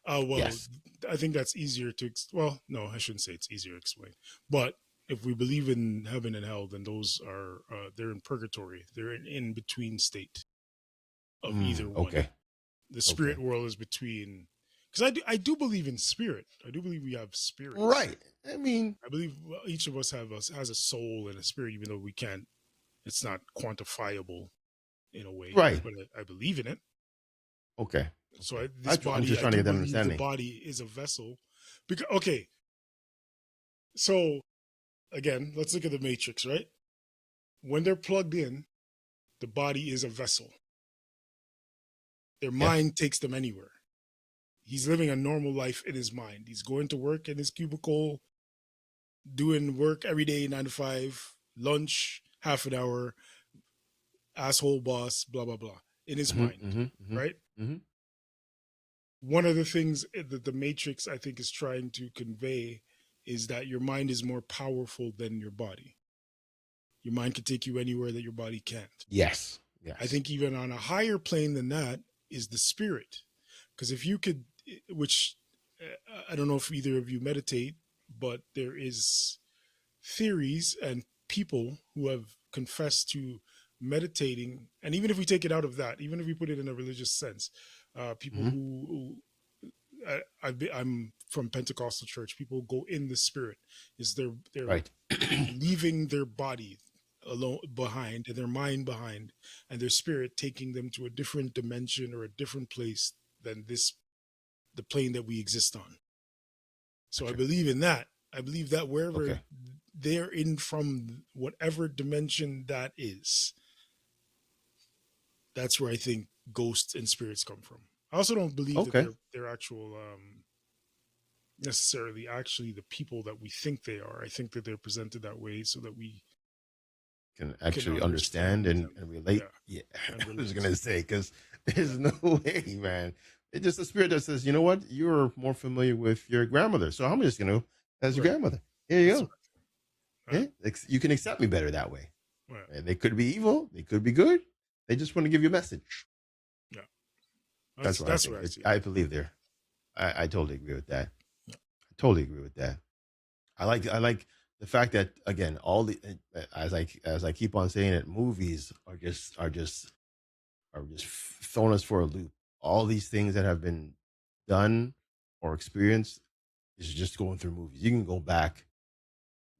Well, yes. I think that's easier to. Well, no, I shouldn't say it's easier to explain. But if we believe in heaven and hell, then those are they're in purgatory. They're in between state of either one. Okay, The spirit okay. world is between. Because I do believe in spirit. I do believe we have spirits. Right. I mean, I believe each of us has a soul and a spirit, even though we can't. It's not quantifiable in a way, right. but I believe in it. Okay, So okay. this I'm body, just I trying to do get that believe the understanding. body is a vessel. Because okay, so again, let's look at the Matrix, right? When they're plugged in, the body is a vessel. Their Yep. mind takes them anywhere. He's living a normal life in his mind. He's going to work in his cubicle, doing work every day, 9 to 5, lunch, half an hour, asshole boss, blah, blah, blah, in his Mm-hmm, mind, mm-hmm, mm-hmm, right? mm-hmm. One of the things that the Matrix, I think, is trying to convey is that your mind is more powerful than your body. Your mind can take you anywhere that your body can't. Yes, I yes. think even on a higher plane than that is the spirit. Because if you could, which I don't know if either of you meditate, but there is theories and people who have confessed to meditating. And even if we take it out of that, even if we put it in a religious sense, people Mm-hmm. I'm from Pentecostal church. People go in the spirit. Is they're Right. leaving their body alone behind and their mind behind, and their spirit taking them to a different dimension or a different place than the plane that we exist on. So I Gotcha. believe in that. I believe that wherever Okay. they're in from whatever dimension that is, that's where I think ghosts and spirits come from. I also don't believe that Okay. they're actual necessarily actually the people that we think they are. I think that they're presented that way so that we Can can actually understand understand them. and Yeah, relate. Yeah, and I was relate. gonna say because there's no way, man. It's just a spirit that says, you know what, you're more familiar with your grandmother, so I'm just gonna as your Right. grandmother. Here you That's go. what Yeah, you can accept me better that way. right. And they could be evil, they could be good. They just want to give you a message. Yeah. That's what I That's think. what I see it. I believe there. I totally agree with that. Yeah. I totally agree with that. I like the fact that again, all the as I keep on saying it, movies are just throwing us for a loop. All these things that have been done or experienced is just going through movies. You can go back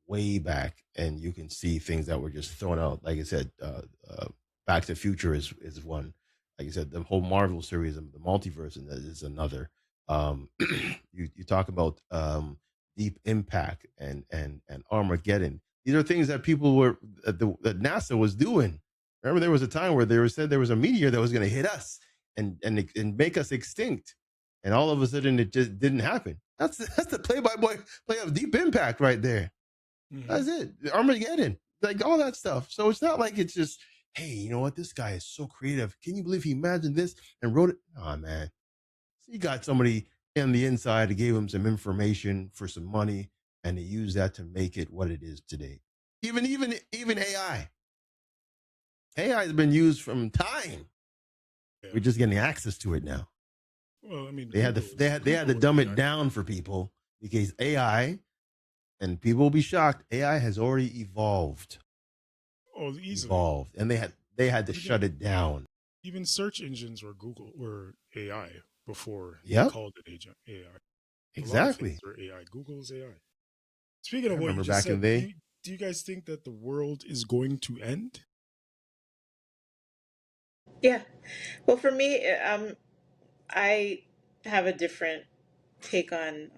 way back and you can see things that were just thrown out. Like I said, Back to the Future is one. Like I said, the whole Marvel series, the multiverse, and that is another. You talk about Deep Impact and Armageddon. These are things that people were that NASA was doing. Remember, there was a time where they were said there was a meteor that was going to hit us and make us extinct, and all of a sudden it just didn't happen. That's the play by play of Deep Impact right there. Hmm. That's it. Armageddon, like all that stuff. So it's not like it's just, hey, you know what? This guy is so creative. Can you believe he imagined this and wrote it? Oh man, so you got somebody on the inside who gave him some information for some money, and they used that to make it what it is today. Even AI. AI has been used from time. Yeah. We're just getting access to it now. Well, I mean, They had to Google was dumb it AI. down for people because AI, and people will be shocked. AI has already Oh, easily. evolved, and they had to But shut again, it down. even search engines were AI before they Yep, called it agent AI. A lot of things exactly. were AI. Google is AI. Speaking I of what you remember just back in said, the day. do you guys think that the world is going to end? Yeah. Well, for me, I have a different take on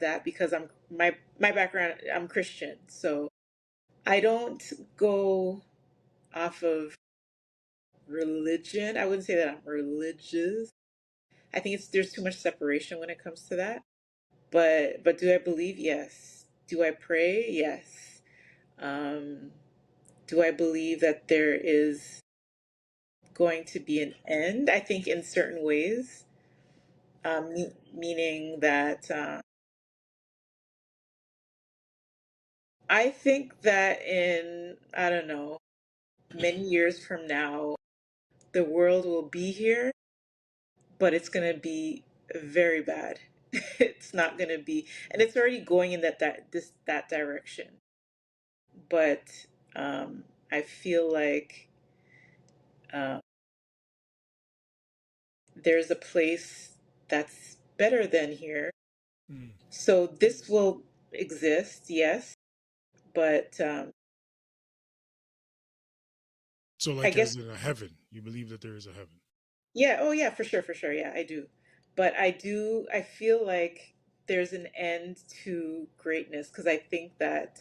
that because my background, I'm Christian, so I don't go off of religion. I wouldn't say that I'm religious. I think there's too much separation when it comes to that. But do I believe? Yes. Do I pray? Yes. Um, do I believe that there is going to be an end? I think in certain ways, meaning that I think that in, I don't know, many years from now, the world will be here, but it's going to be very bad. It's not going to be, and it's already going in that direction. But I feel like uh, there's a place that's better than here. Mm. So this will exist, yes, but So, I like, guess, as in a heaven, you believe that there is a heaven. yeah, oh yeah, for sure, yeah, I do. But I feel like there's an end to greatness because I think that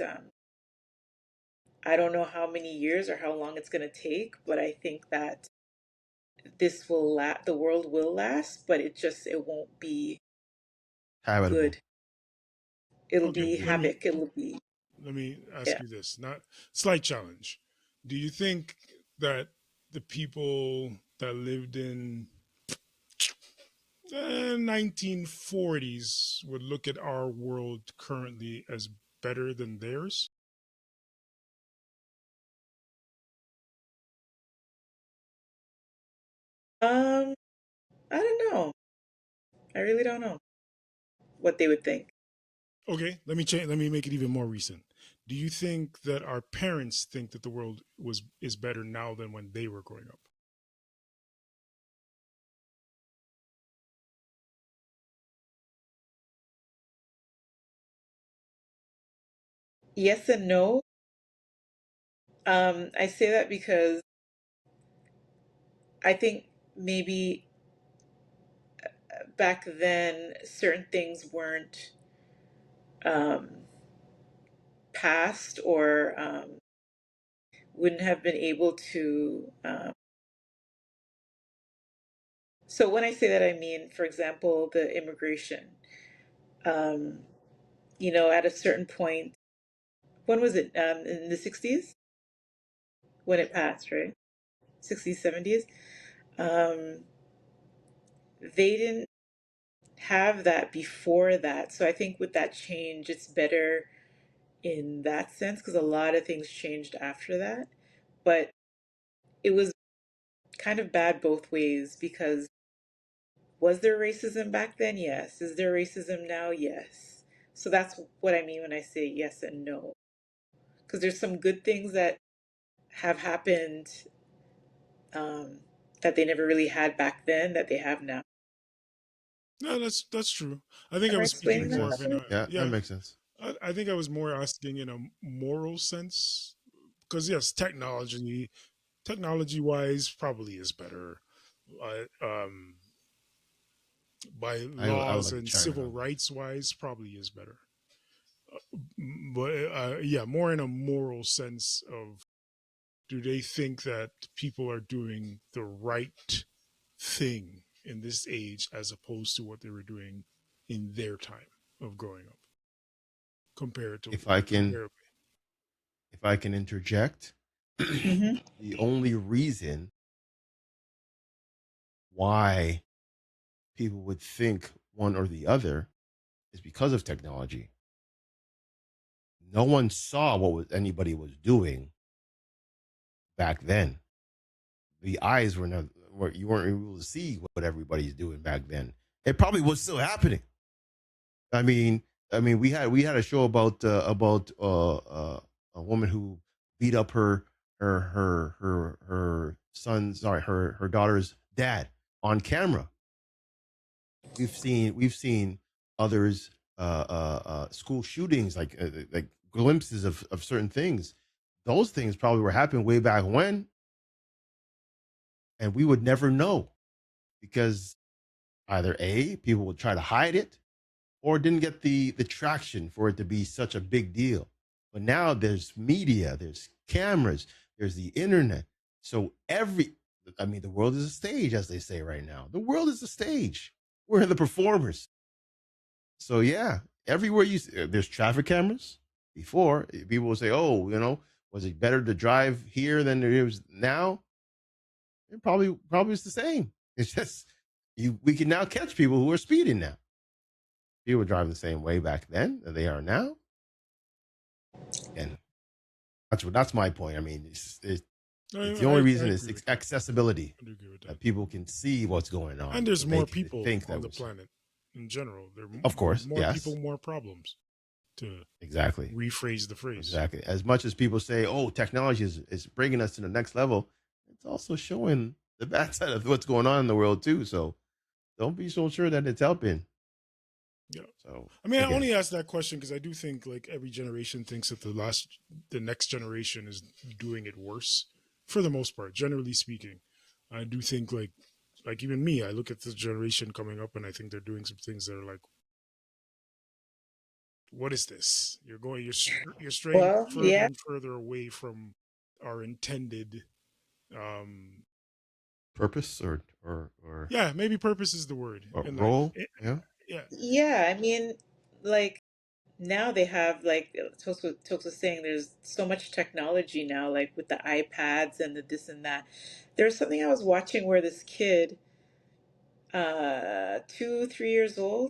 I don't know how many years or how long it's going to take, but I think that the world will last, but it won't be Habitable. good. It'll Okay, be Yeah. havoc. It'll be, let me ask yeah. you this. Not slight challenge. Do you think that the people that lived in 1940s would look at our world currently as better than theirs? Um, I don't know. I really don't know what they would think. Okay, let me change. Let me make it even more recent. Do you think that our parents think that the world is better now than when they were growing up? Yes and no. I say that because I think maybe back then certain things weren't um, passed or wouldn't have been able to. So when I say that, I mean, for example, the immigration. Um, at a certain point, when was it? In the 60s when it passed, right? 60s, 70s. Um, they didn't have that before that. So I think with that change, it's better in that sense because a lot of things changed after that. But it was kind of bad both ways because was there racism back then? Yes. Is there racism now? Yes. So that's what I mean when I say yes and no. Because there's some good things that have happened um, that they never really had back then that they have now. No, that's true. I think I Am I was speaking explaining Makes that more of sense. in properly? a Yeah, that yeah. makes sense. I think I was more asking in a moral sense because yes, technology wise probably is better. Um, by I would laws like to and chime in civil on that. rights wise probably is better. But yeah, more in a moral sense of do they think that people are doing the right thing in this age as opposed to what they were doing in their time of growing up compared to If I can, comparatively. if I can interject, Mm-hmm. the only reason why people would think one or the other is because of technology. No one saw what anybody was doing back then. The eyes were not, you weren't able to see what everybody's doing back then. It probably was still happening. I mean, we had a show about a woman who beat up her son's, sorry, her daughter's dad on camera. We've seen others, school shootings, like glimpses of certain things. Those things probably were happening way back when, and we would never know because either A, people would try to hide it, or didn't get the traction for it to be such a big deal. But now there's media, there's cameras, there's the internet. So the world is a stage, as they say right now. The world is a stage. We're the performers. So yeah, everywhere there's traffic cameras. Before, people will say, "Oh, was it better to drive here than it is now?" It probably it's the same. It's just we can now catch people who are speeding now. People were driving the same way back then that they are now, and that's my point. I mean, it's the only reason is accessibility, that people can see what's going on, and there's more people on the planet in general. Of course, more people, more problems. To exactly rephrase the phrase. Exactly. As much as people say, "Oh, technology is bringing us to the next level," it's also showing the bad side of what's going on in the world too. So don't be so sure that it's helping. Yeah. So I mean, I only asked that question because I do think like every generation thinks that the next generation is doing it worse for the most part. Generally speaking, I do think like even me, I look at the generation coming up and I think they're doing some things that are like, what is this? You're straying further and further away from our intended purpose or yeah, maybe purpose is the word. Role. I mean, like now they have like Tokes was saying, there's so much technology now, like with the iPads and the this and that. There's something I was watching where this kid, 2, 3 years old,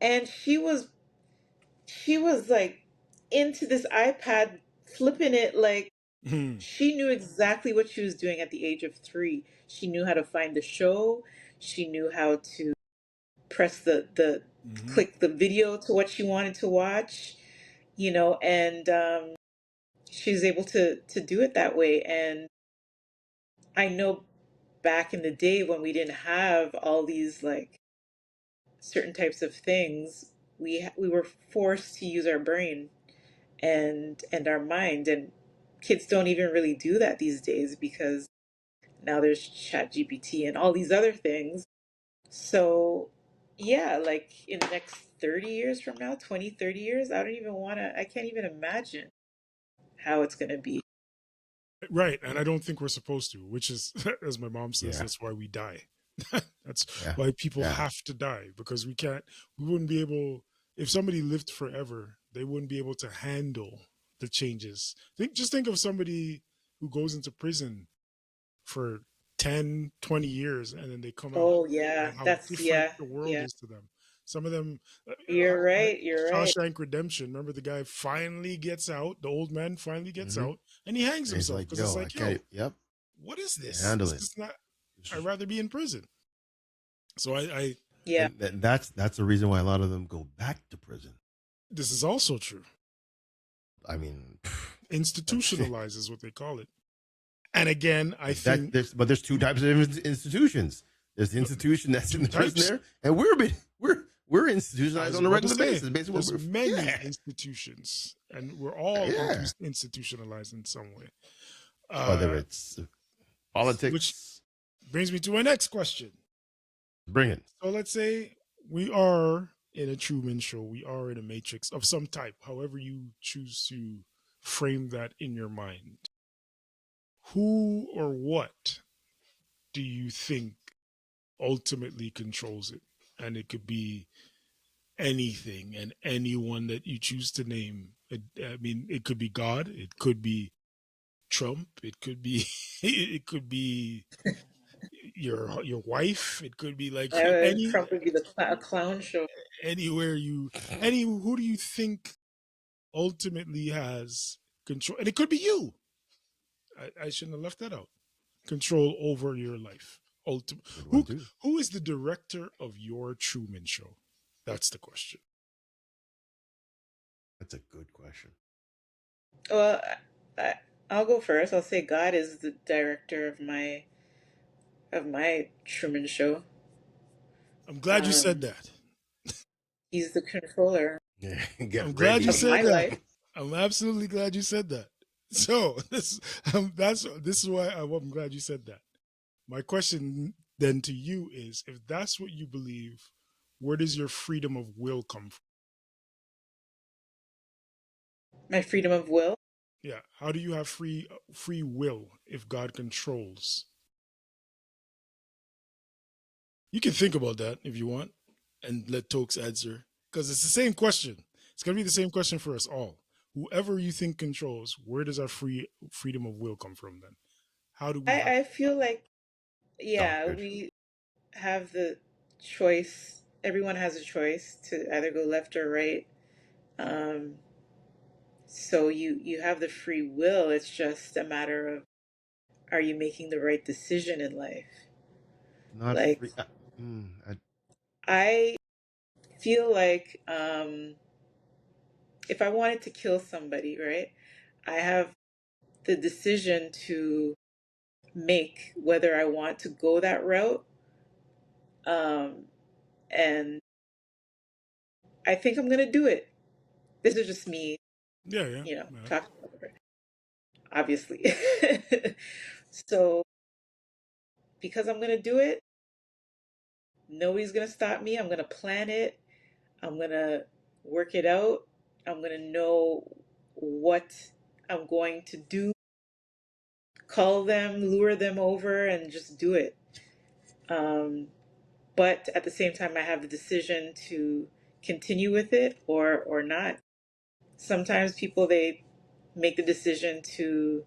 and she was like into this iPad, flipping it like she knew exactly what she was doing at the age of 3. She knew how to find the show. She knew how to press the click the video to what she wanted to watch, and she was able to do it that way. And I know back in the day when we didn't have all these like certain types of things, we were forced to use our brain and our mind, and kids don't even really do that these days because now there's chat gpt and all these other things. So yeah, like in the next 30 years from now, 20, 30 years, I can't even imagine how it's going to be. Right, and I don't think we're supposed to, which is, as my mom says, that's why we die. That's why people have to die, because we wouldn't be able, if somebody lived forever, they wouldn't be able to handle the changes. Just think of somebody who goes into prison for 10, 20 years and then they come out. Oh yeah, How that's different the world is to them. Some of them, you're right. Shawshank Redemption. Remember, the guy finally gets out. The old man finally gets out, and he hangs himself because it's like, yo, what is this? Handle this is not. I'd rather be in prison. So and that's the reason why a lot of them go back to prison. This is also true. I mean, institutionalized is what they call it. And again, I think there's two types of institutions. There's the institution that's in the prison there, and we're institutionalized on a regular basis. Basically, there's many institutions, and we're all institutionalized in some way. Whether it's politics, which brings me to my next question. Bring it. So let's say we are in a Truman Show. We are in a matrix of some type, however you choose to frame that in your mind. Who or what do you think ultimately controls it? And it could be anything and anyone that you choose to name. I mean, it could be God. It could be Trump. It could be your wife. It could be like Trump would be a clown show. Who do you think ultimately has control? And it could be you. I shouldn't have left that out. Control over your life. Who is the director of your Truman Show? That's the question. That's a good question. Well, I'll go first. I'll say God is the director of my Truman Show. I'm glad you said that. He's the controller. Yeah, I'm glad you said that. Life. I'm absolutely glad you said that. So this is why I'm glad you said that. My question then to you is, if that's what you believe, where does your freedom of will come from? My freedom of will. Yeah, how do you have free will if God controls? You can think about that if you want, and let Tokes answer, because it's the same question. It's gonna be the same question for us all. Whoever you think controls, where does our freedom of will come from? Then, how do we have? I feel like, Sounds yeah, good. we have the choice. Everyone has a choice to either go left or right. Um, so you have the free will. It's just a matter of, are you making the right decision in life? Not Like, free. I, I feel like, if I wanted to kill somebody, right, I have the decision to make whether I want to go that route. Um, and I think I'm gonna do it. This is just me, Yeah, yeah, yeah. talking about it, obviously. So because I'm gonna do it, nobody's gonna stop me. I'm gonna plan it. I'm gonna work it out. I'm gonna know what I'm going to do, call them, lure them over, and just do it. Um, but at the same time, I have the decision to continue with it or not. Sometimes people, they make the decision to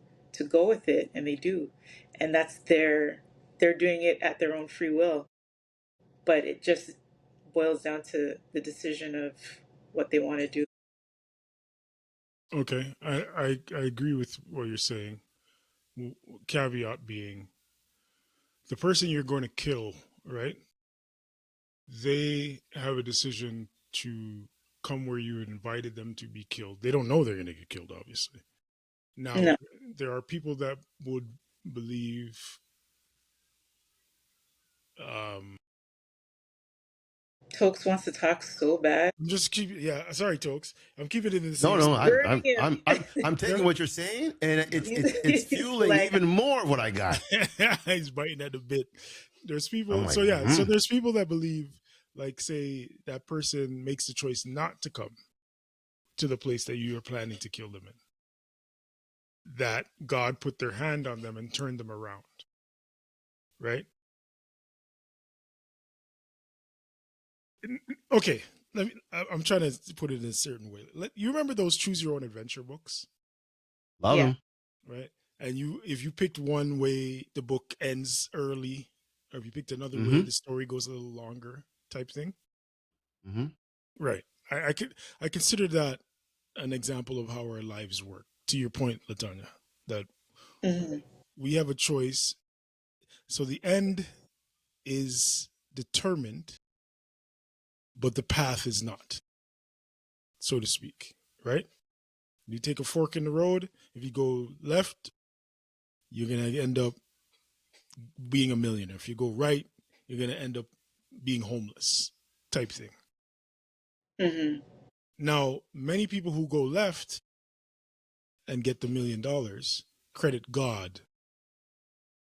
go with it, and they do, and that's they're doing it at their own free will. But it just boils down to the decision of what they want to do. Okay, I agree with what you're saying. Caveat being, the person you're going to kill, right? They have a decision to come where you invited them to be killed. They don't know they're going to get killed, obviously. Now, No. there are people that would believe, um, Tokes wants to talk so bad. I'm just keep, yeah, sorry, Tokes. I'm keeping it in the no, same no. spirit. Burning him. I'm taking Yeah. what you're saying, and it's He's fueling like, even more what I got. He's biting at the bit. There's I'm people, so like, yeah, so there's people that believe, like, say that person makes the choice not to come to the place that you are planning to kill them in, that God put their hand on them and turned them around, right? Okay, I'm trying to put it in a certain way. You remember those choose your own adventure books, love yeah. him. right? And if you picked one way, the book ends early, or if you picked another way, Mm-hmm. the story goes a little longer, type thing. Mm-hmm. Right. I consider that an example of how our lives work. To your point, Latanya, that Hmm. we have a choice. So the end is determined, but the path is not, so to speak. Right? You take a fork in the road. If you go left, you're gonna end up being a millionaire. If you go right, you're gonna end up being homeless, type thing. Hmm. Now, many people who go left and get the $1 million credit God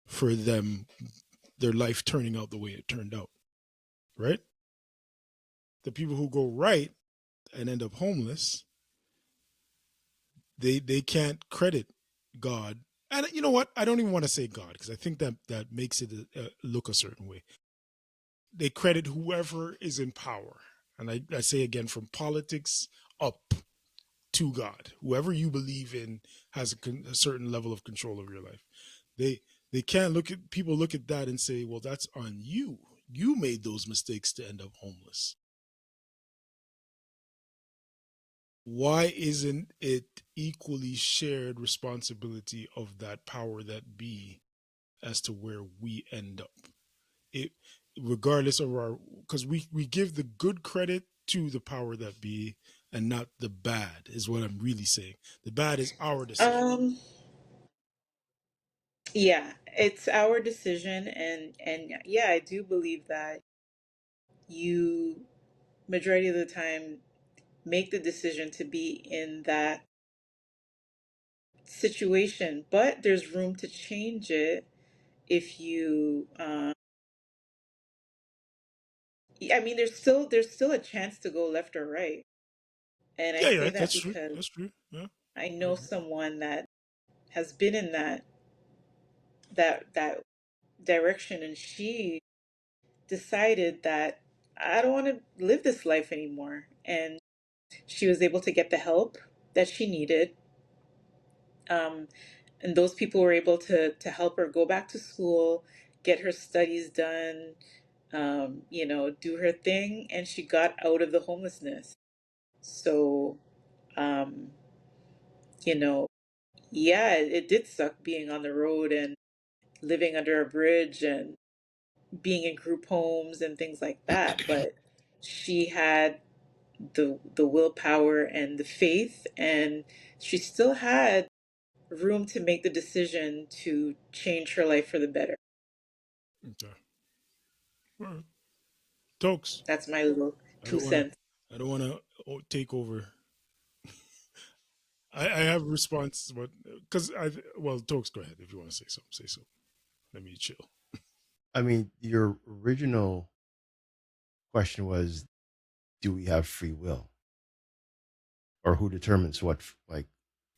for their life turning out the way it turned out, right? The people who go right and end up homeless, they can't credit God. And you know what? I don't even want to say God, because I think that makes it look a certain way. They credit whoever is in power. And I say again, from politics up to God, whoever you believe in has a certain level of control over your life. They they can't look at that and say, well, that's on you. You made those mistakes to end up homeless. Why isn't it equally shared responsibility of that power that be as to where we end up? It, regardless of our, because we give the good credit to the power that be and not the bad, is what I'm really saying. The bad is our decision. Um, yeah, it's our decision, and yeah, I do believe that you, majority of the time, make the decision to be in that situation, but there's room to change it if you I mean, there's still a chance to go left or right. And I Yeah, say yeah, that that's true. because That's true. Yeah. I I know agree. someone that has been in that direction, and she decided that I don't want to live this life anymore. And she was able to get the help that she needed. Um, and those people were able to help her go back to school, get her studies done, do her thing, and she got out of the homelessness. So, um, you know, yeah, it did suck being on the road and living under a bridge and being in group homes and things like that. But she had the willpower and the faith, and she still had room to make the decision to change her life for the better. Okay. All right. Tokes. That's my little I two don't want to. cents. I don't want to take over. I have a response, but because Tokes, go ahead if you want to say something. Say something. Let me chill. I mean, your original question was, do we have free will, or who determines what, like,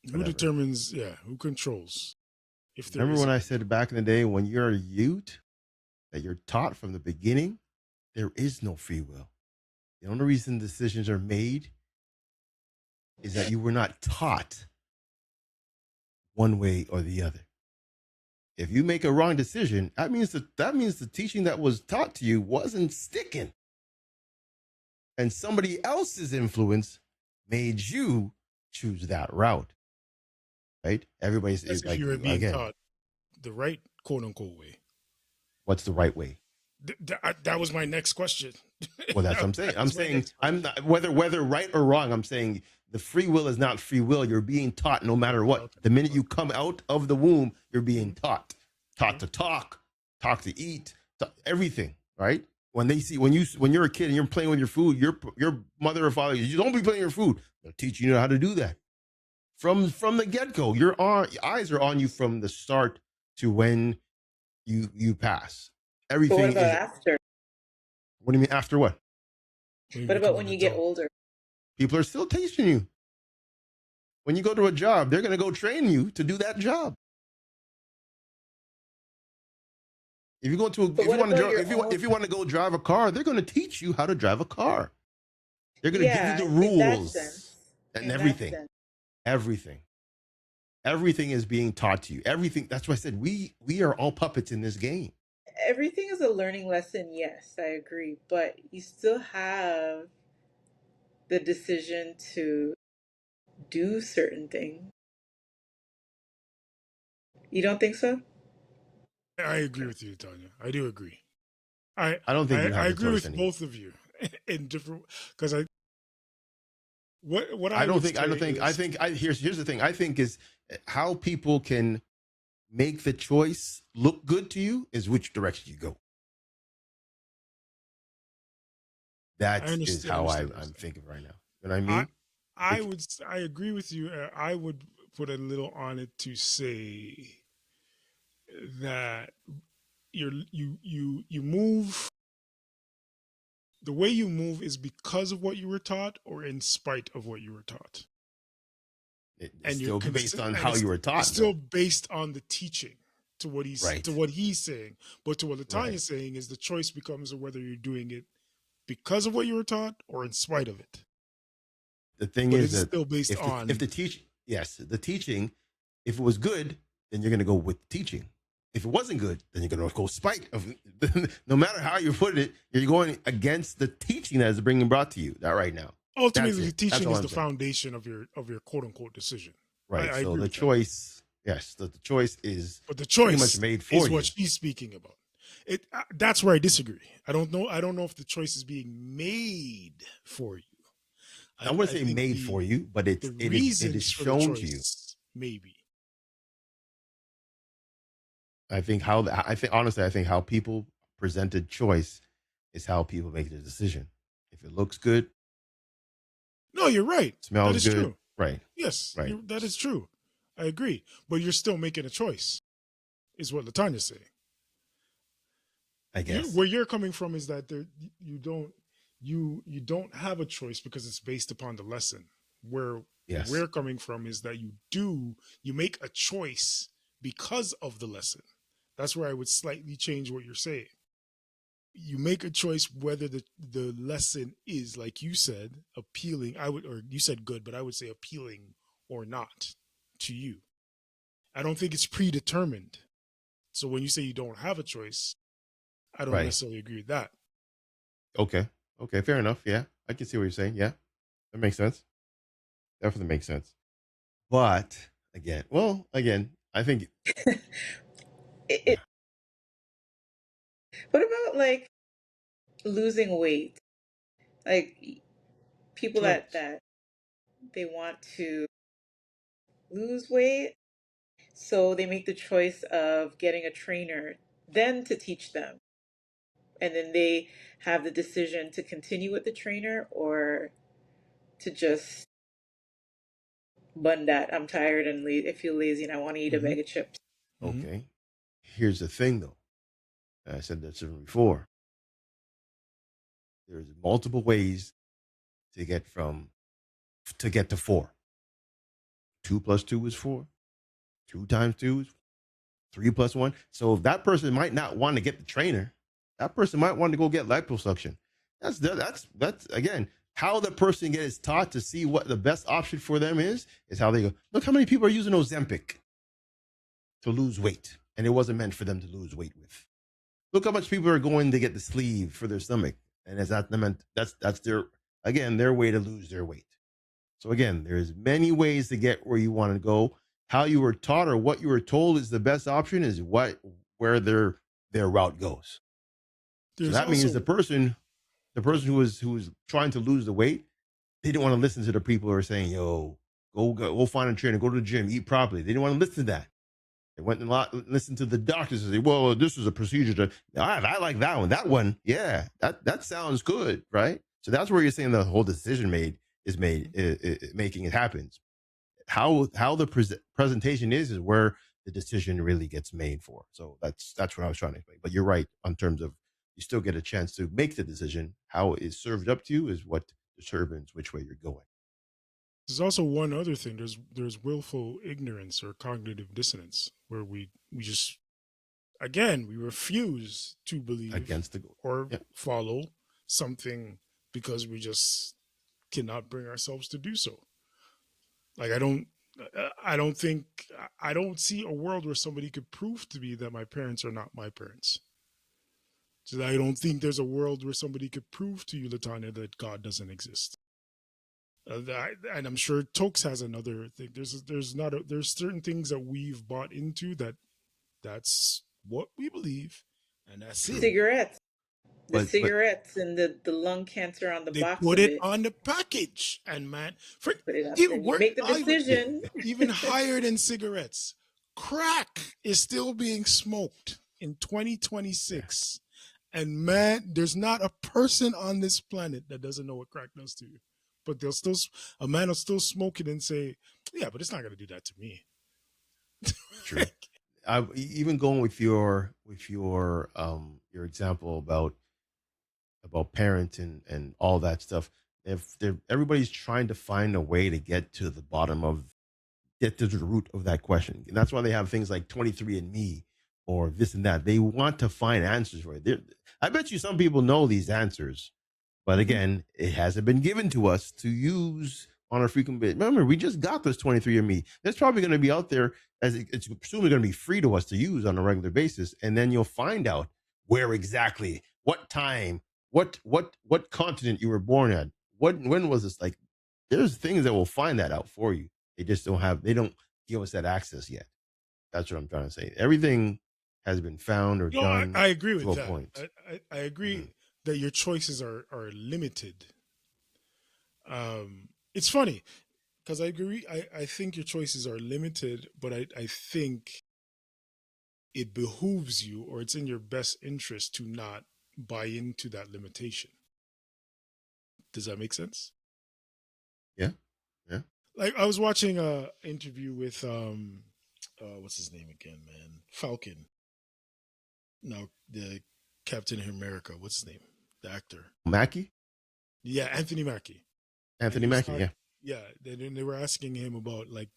Who whatever? determines? Yeah, who controls? If there Remember is when a I said back in the day, when you're a youth, that you're taught from the beginning, there is no free will. The only reason decisions are made is that you were not taught one way or the other. If you make a wrong decision, that means the teaching that was taught to you wasn't sticking, and somebody else's influence made you choose that route. Right? as Everybody's if like, you were being again, taught the right quote unquote way. what's the right way? That was my next question. Well, that's what I'm saying. That I'm was my saying next I'm question. not, whether right or wrong. I'm saying the free will is not free will. You're being taught no matter what. Okay. The minute you Okay. come out of the womb, you're being Mhm. taught Okay. to talk, taught to eat, everything. Right? When they see when you're a kid and you're playing with your food, your mother or father, you don't be playing with your food. They'll teach you how to do that from the get go. Your eyes are on you from the start to when you pass. But what Everything about is. after? What do you mean after what? When you What about become when an you get adult. older? People are still teaching you. When you go to a job, they're going to go train you to do that job. If you go to But if you what want about to your own? if you want to go drive a car, they're going to teach you how to drive a car. They're going to give you Yeah, the in that rules sense. and In that everything. sense. Everything. Everything is being taught to you. Everything. That's why I said we are all puppets in this game. Everything is a learning lesson, yes, I agree. But you still have the decision to do certain things. You don't think so? I agree with you, Tanya. I do agree. I I don't think I, you I have the agree choice with anymore. both of you in different because what I I don't would think. I say don't think. I is think. Here's the thing. I think is how people can make the choice look good to you is which direction you go. I That is understand. how Understand. I'm Understand. thinking right now. You know what I I mean? I If would I agree with you. I would put a little on it to say that you move the way you move is because of what you were taught or in spite of what you were taught, it's and still based on and how you were it's taught, still though. based on the teaching to Right. what he's saying. But to what Right. Latanya's saying is the choice becomes of whether you're doing it because of what you were taught or in spite of it. The thing But is it's that still based if on. the teach yes, the teaching, if it was good, then you're gonna go with the teaching. If it wasn't good, then you're gonna go spite of. No matter how you put it, you're going against the teaching that is being brought to you. That right now. That's Ultimately, the it. That's teaching all is I'm the saying. foundation of your quote unquote decision. Right. I So agree the with that. choice, yes, the choice is But the pretty much choice made is for what you. she's speaking about. That's where I disagree. I don't know. I don't know if the choice is being made for you. I wouldn't I say think made for you, but the it is reasons for the shown to you. choice maybe. I think honestly, I think how people presented choice is how people make their decision. If it looks good, No, you're right. That smells is good, true. right, Yes, right. that is true. I agree. But you're still making a choice, is what Latanya's saying. I guess. Where you're coming from is that you don't you don't have a choice because it's based upon the lesson. Where Yes. we're coming from is that you make a choice because of the lesson. That's where I would slightly change what you're saying. You make a choice whether the lesson is, like you said, appealing. I would, or you said good, but I would say appealing or not to you. I don't think it's predetermined. So when you say you don't have a choice, I don't Right. necessarily agree with that. Okay. Okay. Fair enough. Yeah. I can see what you're saying. Yeah. That makes sense. Definitely makes sense. But again, I think, it, yeah. it, what about like losing weight? Like people Correct. that they want to lose weight, so they make the choice of getting a trainer then to teach them. And then they have the decision to continue with the trainer or to just bun that. I'm tired and I feel lazy and I want to eat a Mm-hmm. bag of chips. Mm-hmm. Okay. Here's the thing, though. I said this before. There's multiple ways to get to four. 2 plus 2 is 4. 2 times 2 is 3 plus 1. So if that person might not want to get the trainer, that person might want to go get liposuction. That's again how the person gets taught to see what the best option for them is how they go. Look how many people are using Ozempic to lose weight, and it wasn't meant for them to lose weight with. Look how much people are going to get the sleeve for their stomach, and that's their way to lose their weight. So again, there's many ways to get where you want to go. How you were taught or what you were told is the best option is where their route goes. So There's that means also the go person ahead. who was trying to lose the weight, they didn't want to listen to the people who are saying, "Yo, go find a trainer, go to the gym, eat properly." They didn't want to listen to that. They went and listened to the doctors and say, "Well, this is a procedure to." I like that one. That one, yeah, that sounds good, right? So that's where you're saying the whole decision making it happens. How the presentation is where the decision really gets made for. So that's what I was trying to explain. But you're right on terms of you still get a chance to make the decision. How it is served up to you is what determines which way you're going. There's also one other thing. There's willful ignorance or cognitive dissonance, where we just, again, we refuse to believe Against the goal. or Yeah. follow something because we just cannot bring ourselves to do so. Like I don't think I don't see a world where somebody could prove to me that my parents are not my parents. So I don't think there's a world where somebody could prove to you, Latanya, that God doesn't exist. And I'm sure Tokes has another thing. There's certain things that we've bought into that's what we believe, and that's True. it. Cigarettes. The But cigarettes and the lung cancer on the They box put of it it. on the package, and man, for Put it up even and you work, make the decision. even higher than cigarettes, crack is still being smoked in yeah, 2026. And man, there's not a person on this planet that doesn't know what crack does to you. But they'll still, a man will still smoke it and say, "Yeah, but it's not going to do that to me." true. Even going with your example about parents and all that stuff. If everybody's trying to find a way to get to the root of that question, and that's why they have things like 23andMe or this and that. They want to find answers for it. I bet you some people know these answers, but Mhm. again, it hasn't been given to us to use on a frequent basis. Remember, we just got this 23andMe. That's probably going to be out there as it's presumably going to be free to us to use on a regular basis, and then you'll find out where exactly, what time, what continent you were born at, when was this. Like, there's things that will find that out for you. They don't give us that access yet. That's what I'm trying to say. Everything has been found or No, done I agree to with a that. point. I agree Mhm. that your choices are limited. It's funny because I agree. I think your choices are limited, but I think it behooves you or it's in your best interest to not buy into that limitation. Does that make sense? Yeah, yeah. Like I was watching a interview with what's his name again, man? Falcon. No, the Captain America. What's his name? The actor. Mackie? Yeah, Anthony Mackie. Anthony Mackie, yeah. Yeah, they were asking him about, like,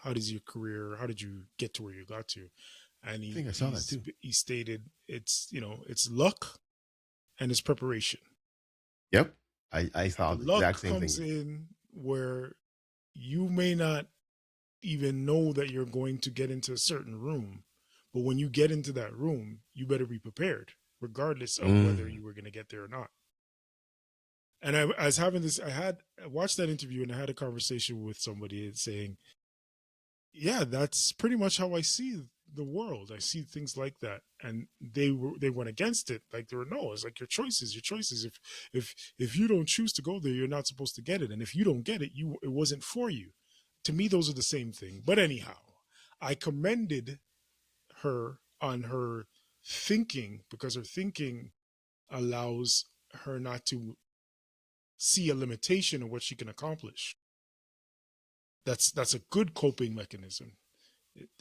how does your career, how did you get to where you got to? And I think I saw that too. he stated it's luck and it's preparation. Yep. I thought the exact same thing. Luck comes in where you may not even know that you're going to get into a certain room, but when you get into that room, you better be prepared, regardless of whether you were going to get there or not. And I was having this, I watched that interview and I had a conversation with somebody saying, yeah, that's pretty much how I see the world. I see things like that. And they went against it. Like, there were no, it's like your choices. If you don't choose to go there, you're not supposed to get it. And if you don't get it, it wasn't for you. To me, those are the same thing. But anyhow, I commended her on her thinking, because her thinking allows her not to see a limitation of what she can accomplish. That's a good coping mechanism.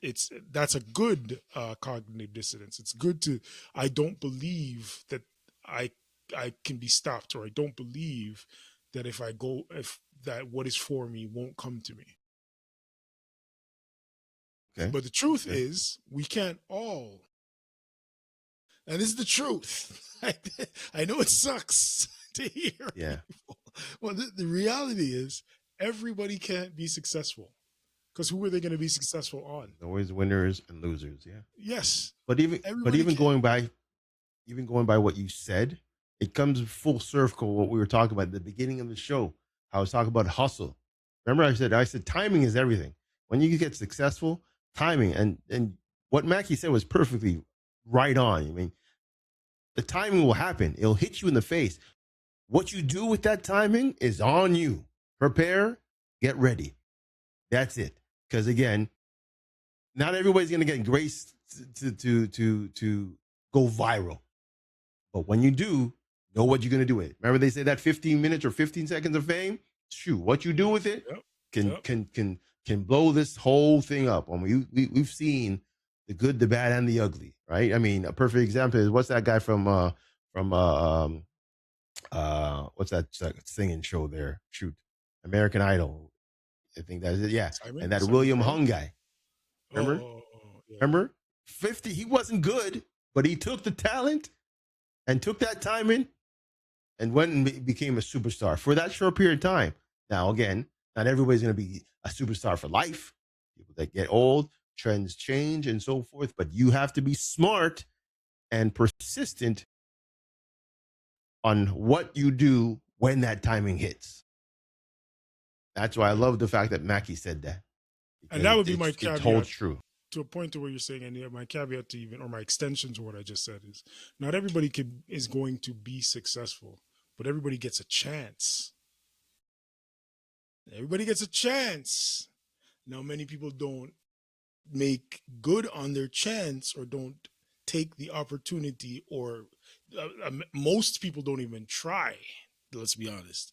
That's a good cognitive dissonance. It's good to, I don't believe that I can be stopped, or I don't believe that if that what is for me won't come to me. Okay. But the truth is, we can't all. And this is the truth. I know it sucks to hear. Yeah. People. Well, the reality is, everybody can't be successful, because who are they going to be successful on? Always winners and losers. Yeah. Yes. But even going by what you said, it comes full circle. What we were talking about at the beginning of the show, I was talking about hustle. Remember, I said timing is everything. When you get successful, timing, and what Mackie said was perfectly right on. I mean, the timing will happen. It'll hit you in the face. What you do with that timing is on you. Prepare, get ready. That's it. Because again, not everybody's going to get grace to go viral. But when you do, know what you're going to do with it. Remember, they say that 15 minutes or 15 seconds of fame. Shoot, what you do with it can blow this whole thing up. I mean, we've seen the good, the bad, and the ugly, right? I mean, a perfect example is, what's that guy from what's that singing show there? Shoot, American Idol. I think that's it. Yeah, and that William Hung guy. Remember? Yeah. Remember? 50. He wasn't good, but he took the talent and took that time in and went and became a superstar for that short period of time. Now, again, not everybody's going to be a superstar for life. People that get old, trends change, and so forth. But you have to be smart and persistent on what you do when that timing hits. That's why I love the fact that Mackie said that. And that would be my caveat. It holds true. To a point to where you're saying, and my caveat to even, or my extension to what I just said is, not everybody is going to be successful, but everybody gets a chance. Everybody gets a chance. Now, many people don't make good on their chance, or don't take the opportunity, or most people don't even try. Let's be honest.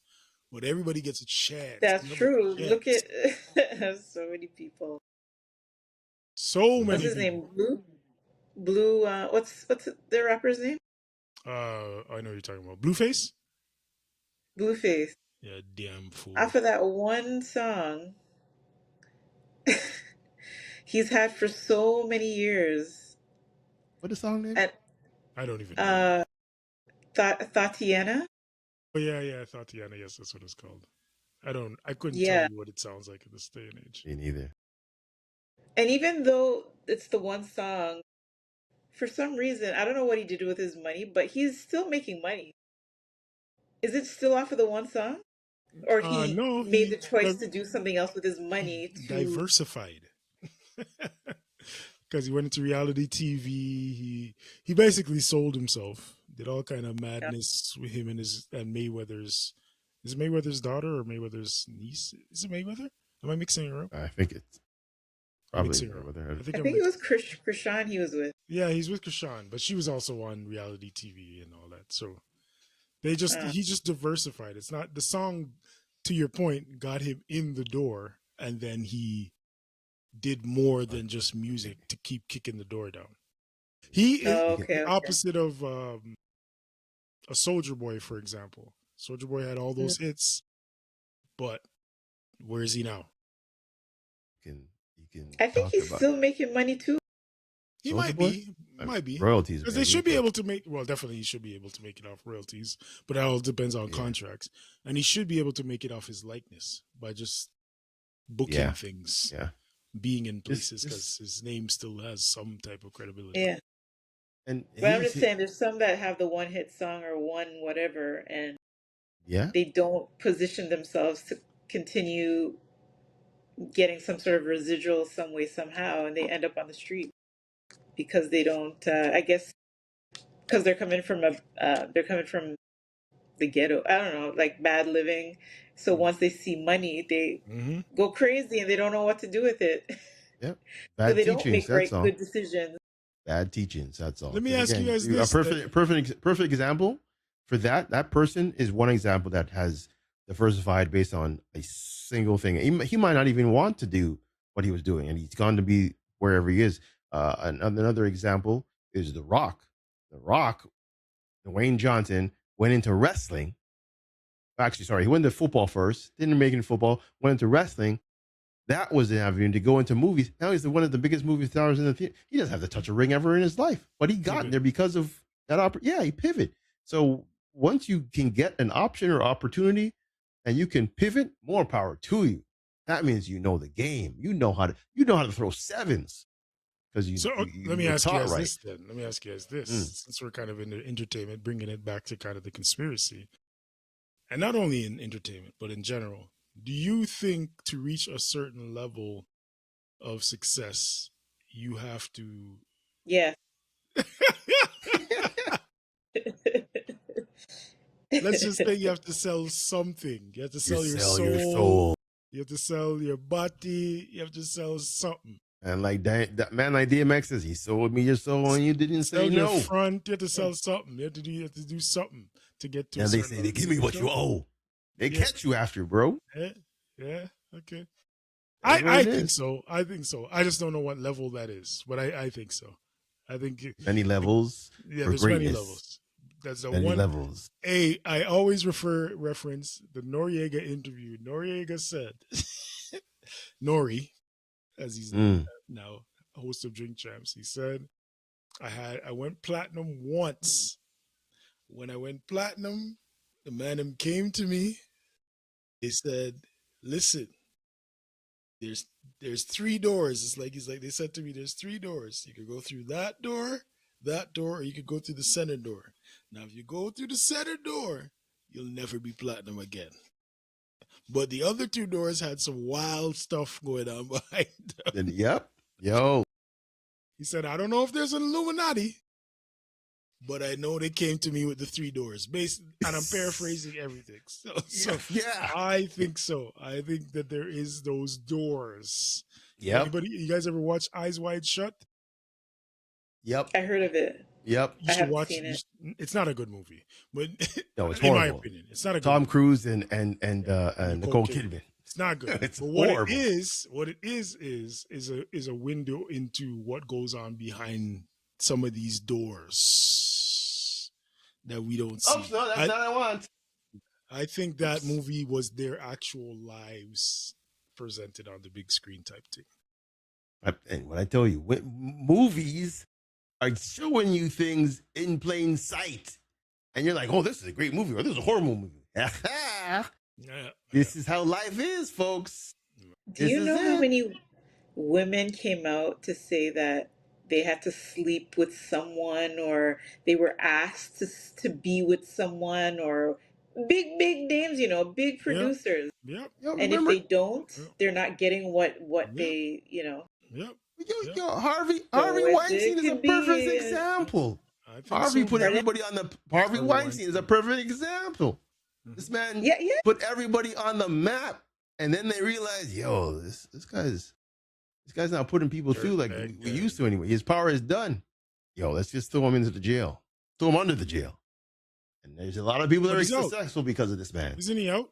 But everybody gets a chance. That's true. Look at so many people. So many. What's his name? Blue. What's the rapper's name? I know what you're talking about. Blueface. Blueface. Yeah, damn fool. After that one song, he's had for so many years. What is the song name? I don't even know. Tatiana. Oh yeah, Tatiana. Yes, that's what it's called. I couldn't tell you what it sounds like in this day and age. Me neither. And even though it's the one song, for some reason, I don't know what he did with his money, but he's still making money. Is it still off of the one song? Or he made the choice to do something else with his money? Diversified. Because he went into reality TV. He basically sold himself. Did all kind of madness with him and Mayweather's. Is it Mayweather's daughter or Mayweather's niece? Is it Mayweather? Am I mixing it up? I think it's probably Mayweather. I think it was Krishan he was with. Yeah, he's with Krishan, but she was also on reality TV and all that. So he just diversified. It's not the song, to your point, got him in the door, and then he did more than just music to keep kicking the door down. He is the opposite of a Soldier Boy, for example. Soldier Boy had all those hits, but where is he now? You can I think talk he's about still making money too. He Soldier might Boy. be, might be, Royalties, because they maybe, should be but able to make. Well, definitely he should be able to make it off royalties, but that all depends on yeah, contracts, and he should be able to make it off his likeness by just booking yeah, things, yeah. being in Just, places, just, because his name still has some type of credibility. Yeah. and But I'm just saying there's some that have the one hit song or one whatever and yeah, they don't position themselves to continue getting some sort of residual some way somehow and they end up on the street because they don't I guess because they're coming from the ghetto. I don't know, like bad living. So once they see money, they Mm-hmm. go crazy and they don't know what to do with it. yep. So Bad they don't teachings. make That's all. good decisions. Bad teachings. That's all. Let me Because ask you again, guys a this: that, perfect example for that person is one example that has diversified based on a single thing. He might not even want to do what he was doing, and he's gone to be wherever he is. Another example is The Rock. The Rock, Dwayne Johnson, went into wrestling. Actually, sorry, he went into football first. Didn't make it in football. Went into wrestling. That was an avenue to go into movies. Now he's one of the biggest movie stars in the theater. He doesn't have to touch a ring ever in his life, but he got there because of that. Yeah, he pivot. So once you can get an option or opportunity, and you can pivot, more power to you. That means you know the game. You know how to throw sevens because let me were ask you taught guys right. this then. Let me ask you guys this, since we're kind of in the entertainment, bringing it back to kind of the conspiracy, and not only in entertainment but in general. Do you think to reach a certain level of success, you have to? Yeah. Let's just say you have to sell something. You have to You sell your sell your soul. soul. You have to sell your body. You have to sell something. And like that man, like DMX says, he sold me your soul, and you didn't Sell say your no. front. You have to sell something. You have to do something to get to. And a they certain say they level. give me what you owe. They catch you after, bro. Yeah. Okay. That's what I it think is. so. I think so. I just don't know what level that is, but I think so. I think Many levels yeah, for there's many greatness. levels. That's the Many one. levels. I always reference the Noriega interview. Noriega said, Nori, as he's now host of Drink Champs, he said, I went platinum once. When I went platinum, the man came to me. He said, "Listen, there's three doors." He's like they said to me, "There's three doors. You could go through that door, or you could go through the center door. Now, if you go through the center door, you'll never be platinum again." But the other two doors had some wild stuff going on behind them. Yep. Yo. He said, "I don't know if there's an Illuminati, but I know they came to me with the three doors." And I'm paraphrasing everything. So yeah. I think so. I think that there is those doors. Yep. Anybody, you guys ever watch Eyes Wide Shut? Yep. I heard of it. Yep. You should watch it. It's not a good movie, but no, it's in my horrible. opinion, it's not a good Tom movie. Cruise and Nicole Kidman. It's not good. It's but horrible. What it is a window into what goes on behind some of these doors that we don't see. Oh no, that's not what I want. I think that movie was their actual lives presented on the big screen type thing. And when I tell you, movies are showing you things in plain sight, and you're like, "Oh, this is a great movie," or "This is a horrible movie." This is how life is, folks. Do you know how many women came out to say that they had to sleep with someone or they were asked to be with someone or big names, big producers. Yep. And if they don't, they're not getting what they, Yo, Harvey Weinstein is a perfect example. Harvey put everybody on the Harvey Weinstein is a perfect example. This man put everybody on the map, and then they realize, yo, this guy's not putting people through like we used to anyway. His power is done. Yo, let's just throw him into the jail. Throw him under the jail. And there's a lot of people that are successful because of this man. Isn't he out?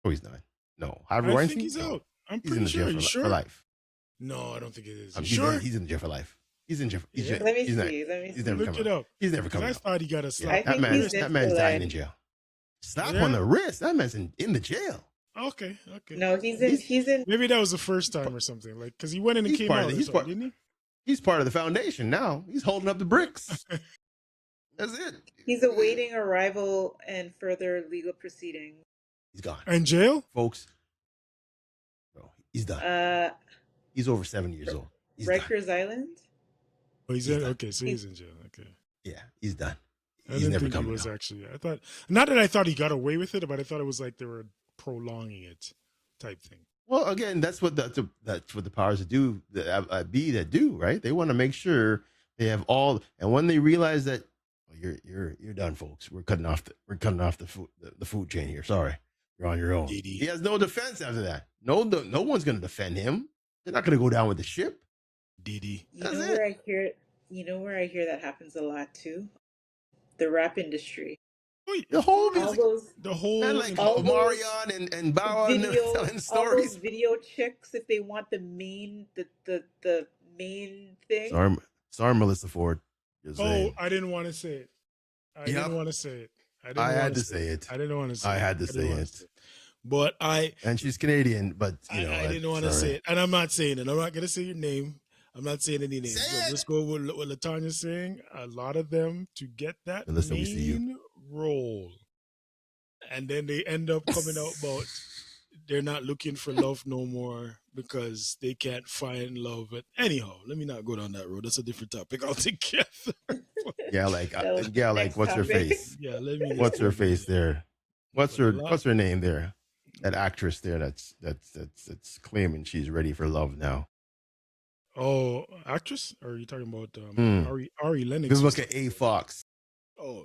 Oh, he's not. No, Harvey Weinstein. I think he's out. I'm he's in the pretty jail sure. for life. No, I don't think it is. He's in the jail for life. He's in jail. Yeah. Let me He's not. see. Let me He's never see. Look coming it out. up. He's never Because coming I out. thought he got a Yeah, slap. I that think he's in that man's for dying in life. jail. Slap Yeah? on the wrist. That man's in the jail. Okay. No, he's in. He's He's in. Maybe that was the first time or something. Like, because he went in and he's came part out of or the, something, he's part of the foundation now. He's holding up the bricks. That's it. He's awaiting arrival and further legal proceedings. He's gone, didn't he? In jail? folks. Bro, he's done. He's over 70 years old. He's done. Rikers Island. Oh, he's He's in. done. Okay, so he's in jail. Okay. Yeah, he's done. I He's didn't never think he coming was out. actually. I thought, not that I thought he got away with it, but I thought it was like they were prolonging it type thing. Well, again, that's what the powers that do, the be that do, right? They want to make sure they have all, and when they realize that, well, you're done, folks. We're cutting off the food chain here. Sorry, you're on your own. Diddy. He has no defense after that. No one's going to defend him. They're not going to go down with the ship. Diddy. You know where I hear it. You know where I hear that happens a lot too. The rap industry. The whole All music, those The whole. man, like all those Marion and Bow and video, telling all those stories. video chicks, if they want the main, the main thing. Sorry, Melissa Ford. Just saying. I didn't want to say it. I didn't want to say it. I had to say it. I didn't want to say it. I had to say it. But and she's Canadian, but I didn't want to say it. And I'm not saying it. I'm not going to say your name. I'm not saying any names. So just go with what Latanya's saying. A lot of them to get that main role. And then they end up coming out about they're not looking for love no more because they can't find love. But anyhow, let me not go down that road. That's a different topic altogether. What's her face? Yeah, let me. What's her face there? What's her name there? That actress there that's claiming she's ready for love now. Oh, actress? Or are you talking about Ari Lennox? Just look at A. Fox. Oh,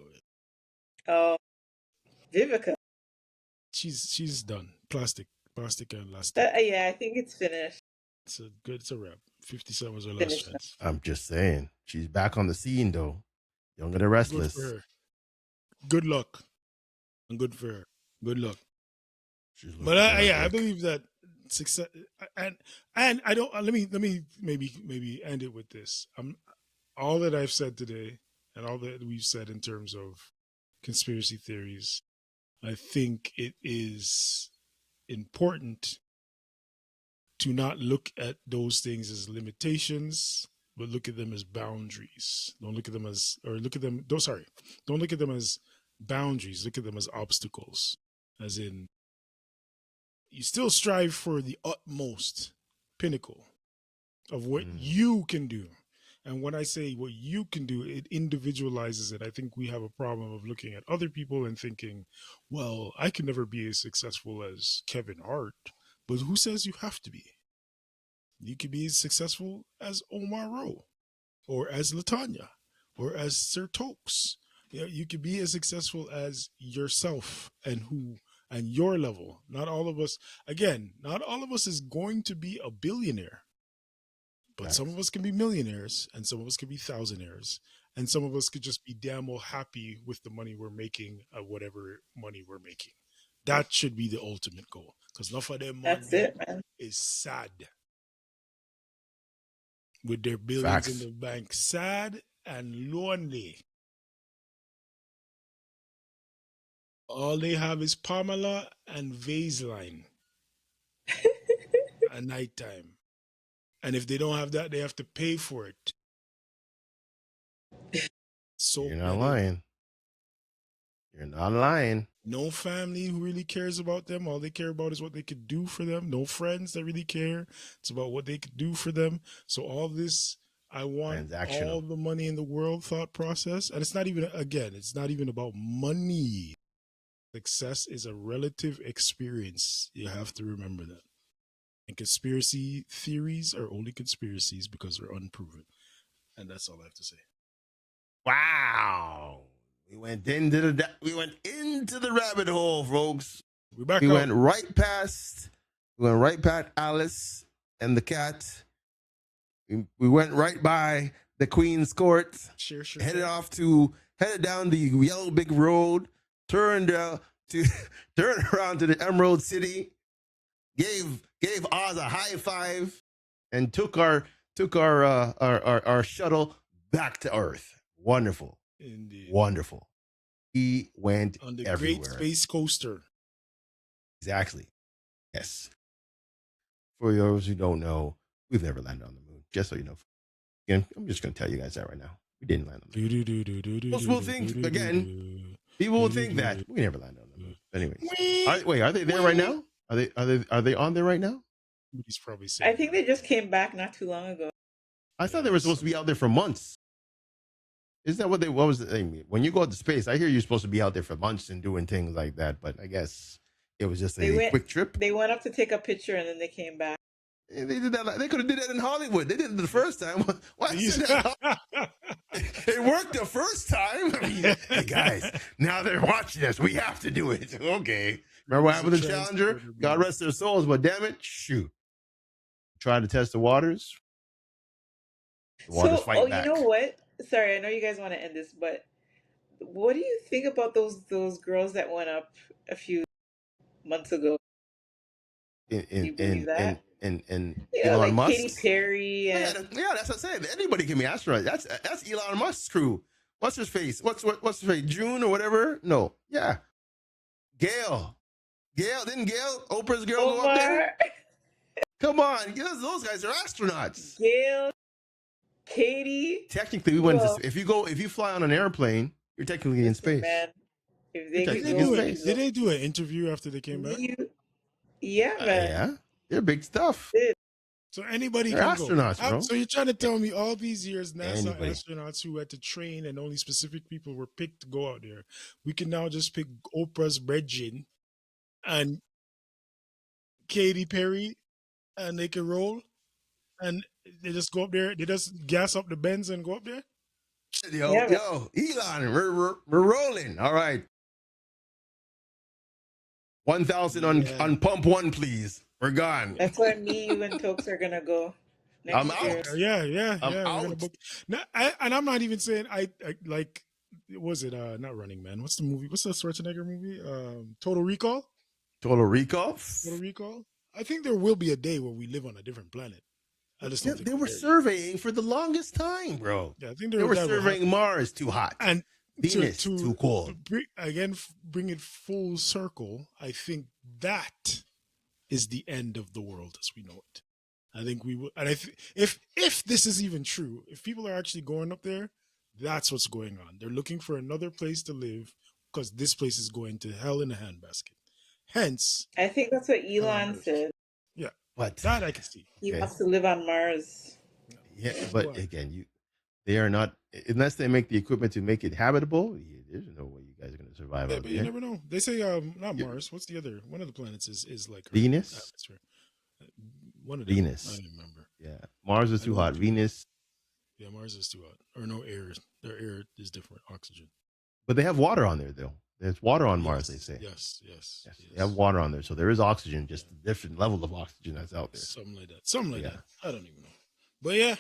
Vivica. She's done. Plastic and last. Yeah, I think it's finished. It's a wrap. 57 was her last chance. I'm just saying. She's back on the scene though. Young and the Restless. Good for her. Good luck. And good for her. Good luck. But I believe that success and I don't let me maybe end it with this. All that I've said today and all that we've said in terms of conspiracy theories, I think it is important to not look at those things as limitations, but look at them as boundaries. Don't look at them as boundaries. Look at them as obstacles. As in, you still strive for the utmost pinnacle of what you can do. And when I say what you can do, it individualizes it. I think we have a problem of looking at other people and thinking, well, I can never be as successful as Kevin Hart. But who says you have to be? You could be as successful as Omar Rowe or as Latanya or as Sir Tokes. You could be as successful as yourself and your level. Not all of us is going to be a billionaire. But some of us can be millionaires and some of us could be thousandaires. And some of us could just be damn well happy with the money we're making, whatever money we're making. That should be the ultimate goal. Because enough of them is sad. With their billions in the bank. Sad and lonely. All they have is Pamela and Vaseline at nighttime. And if they don't have that, they have to pay for it. So you're not lying. You're not lying. No family who really cares about them. All they care about is what they could do for them. No friends that really care. It's about what they could do for them. So all this, I want all the money in the world thought process. And it's not even about money. Success is a relative experience. You have to remember that. And conspiracy theories are only conspiracies because they're unproven. And that's all I have to say. Wow. We went into the rabbit hole, folks. We went right past Alice and the cat. We went right by the Queen's Court. Sure. Headed down the Yellow Brick Road. Turned around to the Emerald City. Gave Oz a high five and took our took our shuttle back to Earth. Wonderful. Indeed. Wonderful. He went On the everywhere. Great Space Coaster. Exactly. Yes. For those who don't know, we've never landed on the moon. Just so you know. Again, I'm just going to tell you guys that right now. We didn't land on the moon. Most people think, again, people will think that we never landed on the moon. Anyways, wait, are they there right now? Are they on there right now? He's probably saying. I think they just came back not too long ago. I thought they were supposed to be out there for months. Isn't that what was the thing? When you go out to space, I hear you're supposed to be out there for months and doing things like that, but I guess it was just a quick trip. They went up to take a picture and then they came back. They did that. They could have did that in Hollywood. They did it the first time. Why it worked the first time. I mean, hey guys, now they're watching us. We have to do it. Okay. Remember what happened to Challenger? God rest their souls, but damn it, shoot. Tried to test the waters. The waters fight back. You know what? Sorry, I know you guys want to end this, but what do you think about those girls that went up a few months ago? You believe that? Elon like Musk, Katy Perry, and that's what I'm saying. Anybody can be astronaut. That's Elon Musk's crew. What's his face? What's his face? June or whatever? No, yeah, Gail. Didn't Gail, Oprah's girl, go up there? Come on, those guys are astronauts. Gail, Katie. Technically, we went. If you fly on an airplane, you're technically in space. Man, did they do an interview after they came back? Yeah, man. Yeah, they're big stuff. So anybody they're can astronauts, go. Bro. So you're trying to tell me all these years NASA astronauts who had to train and only specific people were picked to go out there. We can now just pick Oprah's Bridget and Katy Perry and they can roll and they just go up there. They just gas up the Benz and go up there. Yo, Elon, we're rolling. All right. 1,000 on pump one, please. We're gone. That's why me, you, and Tokes are gonna go. I'm out. Yeah. I'm we're out. gonna book. Now, and I'm not even saying I like. Was it not Running Man? What's the movie? What's the Schwarzenegger movie? Total Recall. Total Recall. Total Recall. I think there will be a day where we live on a different planet. I just don't think they were surveying for the longest time, bro. Yeah, I think they were surveying Mars too hot and Venus too cold. Bring it full circle. I think that is the end of the world as we know it. I think we will, and if this is even true, if people are actually going up there, that's what's going on. They're looking for another place to live because this place is going to hell in a handbasket. Hence, I think that's what Elon said. Yeah, but that I can see. He wants to live on Mars. Yeah, but again, they are not unless they make the equipment to make it habitable. There's no way you guys are going to survive. Yeah, but you never know. They say not Mars. What's the other one of the planets is like Venus? Atmosphere. One of them. Venus. I don't remember. Yeah, Mars is too hot. Venus. Yeah, Mars is too hot. Or no air. Their air is different. Oxygen. But they have water on there, though. There's water on Mars, they say. Yes. They have water on there, so there is oxygen, just a different level of oxygen that's out there. Something like that. I don't even know. But yeah.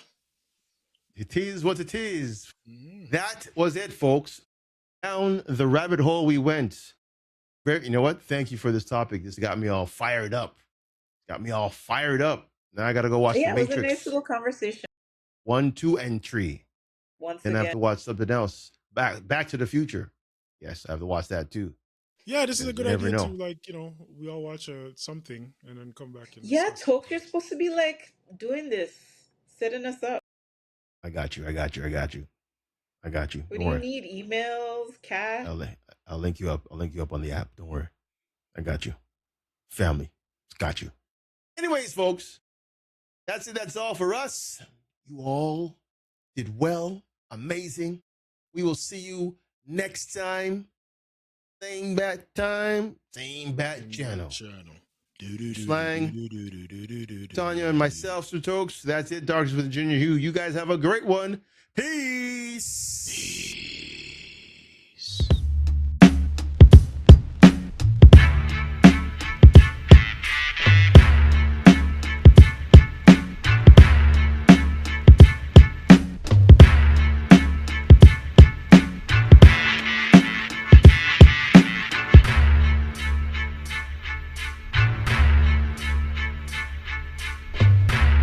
It is what it is. Mm-hmm. That was it, folks. Down the rabbit hole we went. You know what? Thank you for this topic. This got me all fired up. Now I got to go watch The Matrix. It was a nice little conversation. 1, 2, and 3. Then I have to watch something else. Back to the Future. Yes, I have to watch that too. Yeah, this is a good idea to we all watch something and then come back. And Tokes, you're supposed to be like doing this, setting us up. I got you. What do you need? Emails, cash? I'll link you up. I'll link you up on the app. Don't worry. I got you. Family. Got you. Anyways, folks, that's it. That's all for us. You all did well. Amazing. We will see you next time. Same bat time. Same bat channel. Slang. Tanya and myself, Sir Tokes. That's it. Darkness with Ginger Hue. You guys have a great one. Peace.